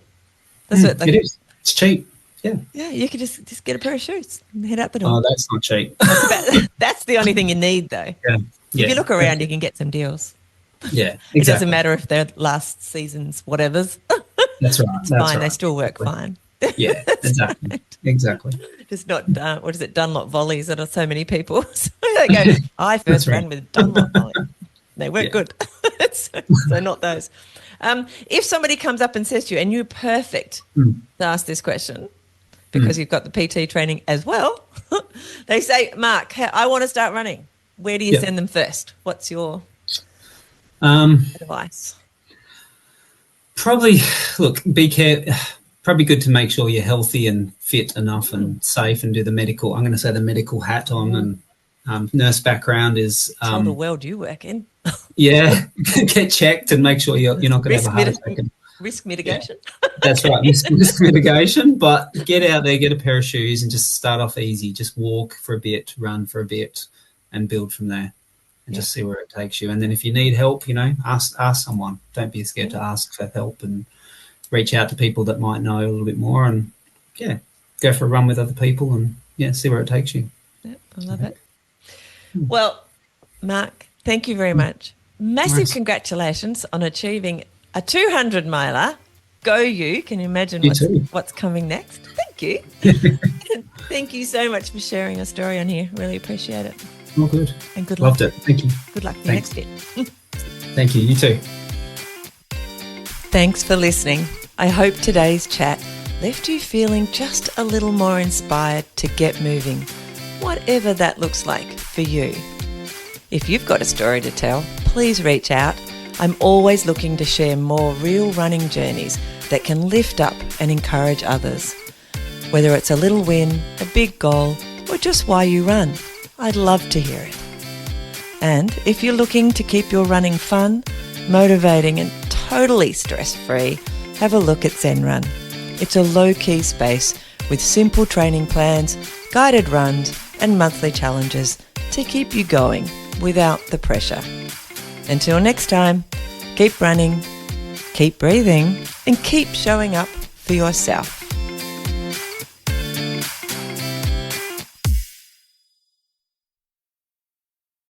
Speaker 1: That's it.
Speaker 2: It is. It's cheap. Yeah.
Speaker 1: Yeah, you could just get a pair of shoes and head out the door.
Speaker 2: Oh, that's not cheap.
Speaker 1: That's the only thing you need, though.
Speaker 2: Yeah.
Speaker 1: If you
Speaker 2: Yeah.
Speaker 1: look around, you can get some deals.
Speaker 2: Yeah.
Speaker 1: It doesn't
Speaker 2: Exactly.
Speaker 1: matter if they're last season's whatevers.
Speaker 2: That's right.
Speaker 1: It's
Speaker 2: That's
Speaker 1: fine. They
Speaker 2: right.
Speaker 1: still work
Speaker 2: Exactly.
Speaker 1: fine.
Speaker 2: Yeah. Exactly. Exactly.
Speaker 1: Just not, what is it, Dunlop volleys that are so many people. So they go, I first
Speaker 2: That's right.
Speaker 1: ran with Dunlop volleys. They weren't
Speaker 2: Yeah.
Speaker 1: good. so not those. If somebody comes up and says to you, and you're perfect to ask this question because you've got the PT training as well, they say, Mark, I want to start running. Where do you send them first? What's your advice?
Speaker 2: Probably, look, be careful. Probably good to make sure you're healthy and fit enough and safe, and do the medical. I'm going to say the medical hat on, and nurse background is.
Speaker 1: Tell the world you work in.
Speaker 2: Yeah, get checked and make sure you're not going to have a heart attack.
Speaker 1: Risk mitigation.
Speaker 2: Yeah, that's right, risk mitigation. But get out there, get a pair of shoes, and just start off easy. Just walk for a bit, run for a bit, and build from there, and just see where it takes you. And then if you need help, ask someone. Don't be scared to ask for help, and reach out to people that might know a little bit more, and go for a run with other people, and see where it takes you.
Speaker 1: Yeah, I love it. Well, Mark, thank you very much. Massive congratulations on achieving a 200 miler. Go you. Can you imagine what's coming next? Thank you. Thank you so much for sharing your story on here. Really appreciate it.
Speaker 2: Oh, good.
Speaker 1: And good luck.
Speaker 2: Loved it. Thank you.
Speaker 1: Good luck for your next bit.
Speaker 2: Thank you. You too.
Speaker 1: Thanks for listening. I hope today's chat left you feeling just a little more inspired to get moving, whatever that looks like for you. If you've got a story to tell, please reach out. I'm always looking to share more real running journeys that can lift up and encourage others. Whether it's a little win, a big goal, or just why you run, I'd love to hear it. And if you're looking to keep your running fun, motivating and totally stress-free, have a look at Zen Run. It's a low-key space with simple training plans, guided runs and monthly challenges to keep you going without the pressure. Until next time, keep running, keep breathing and keep showing up for yourself.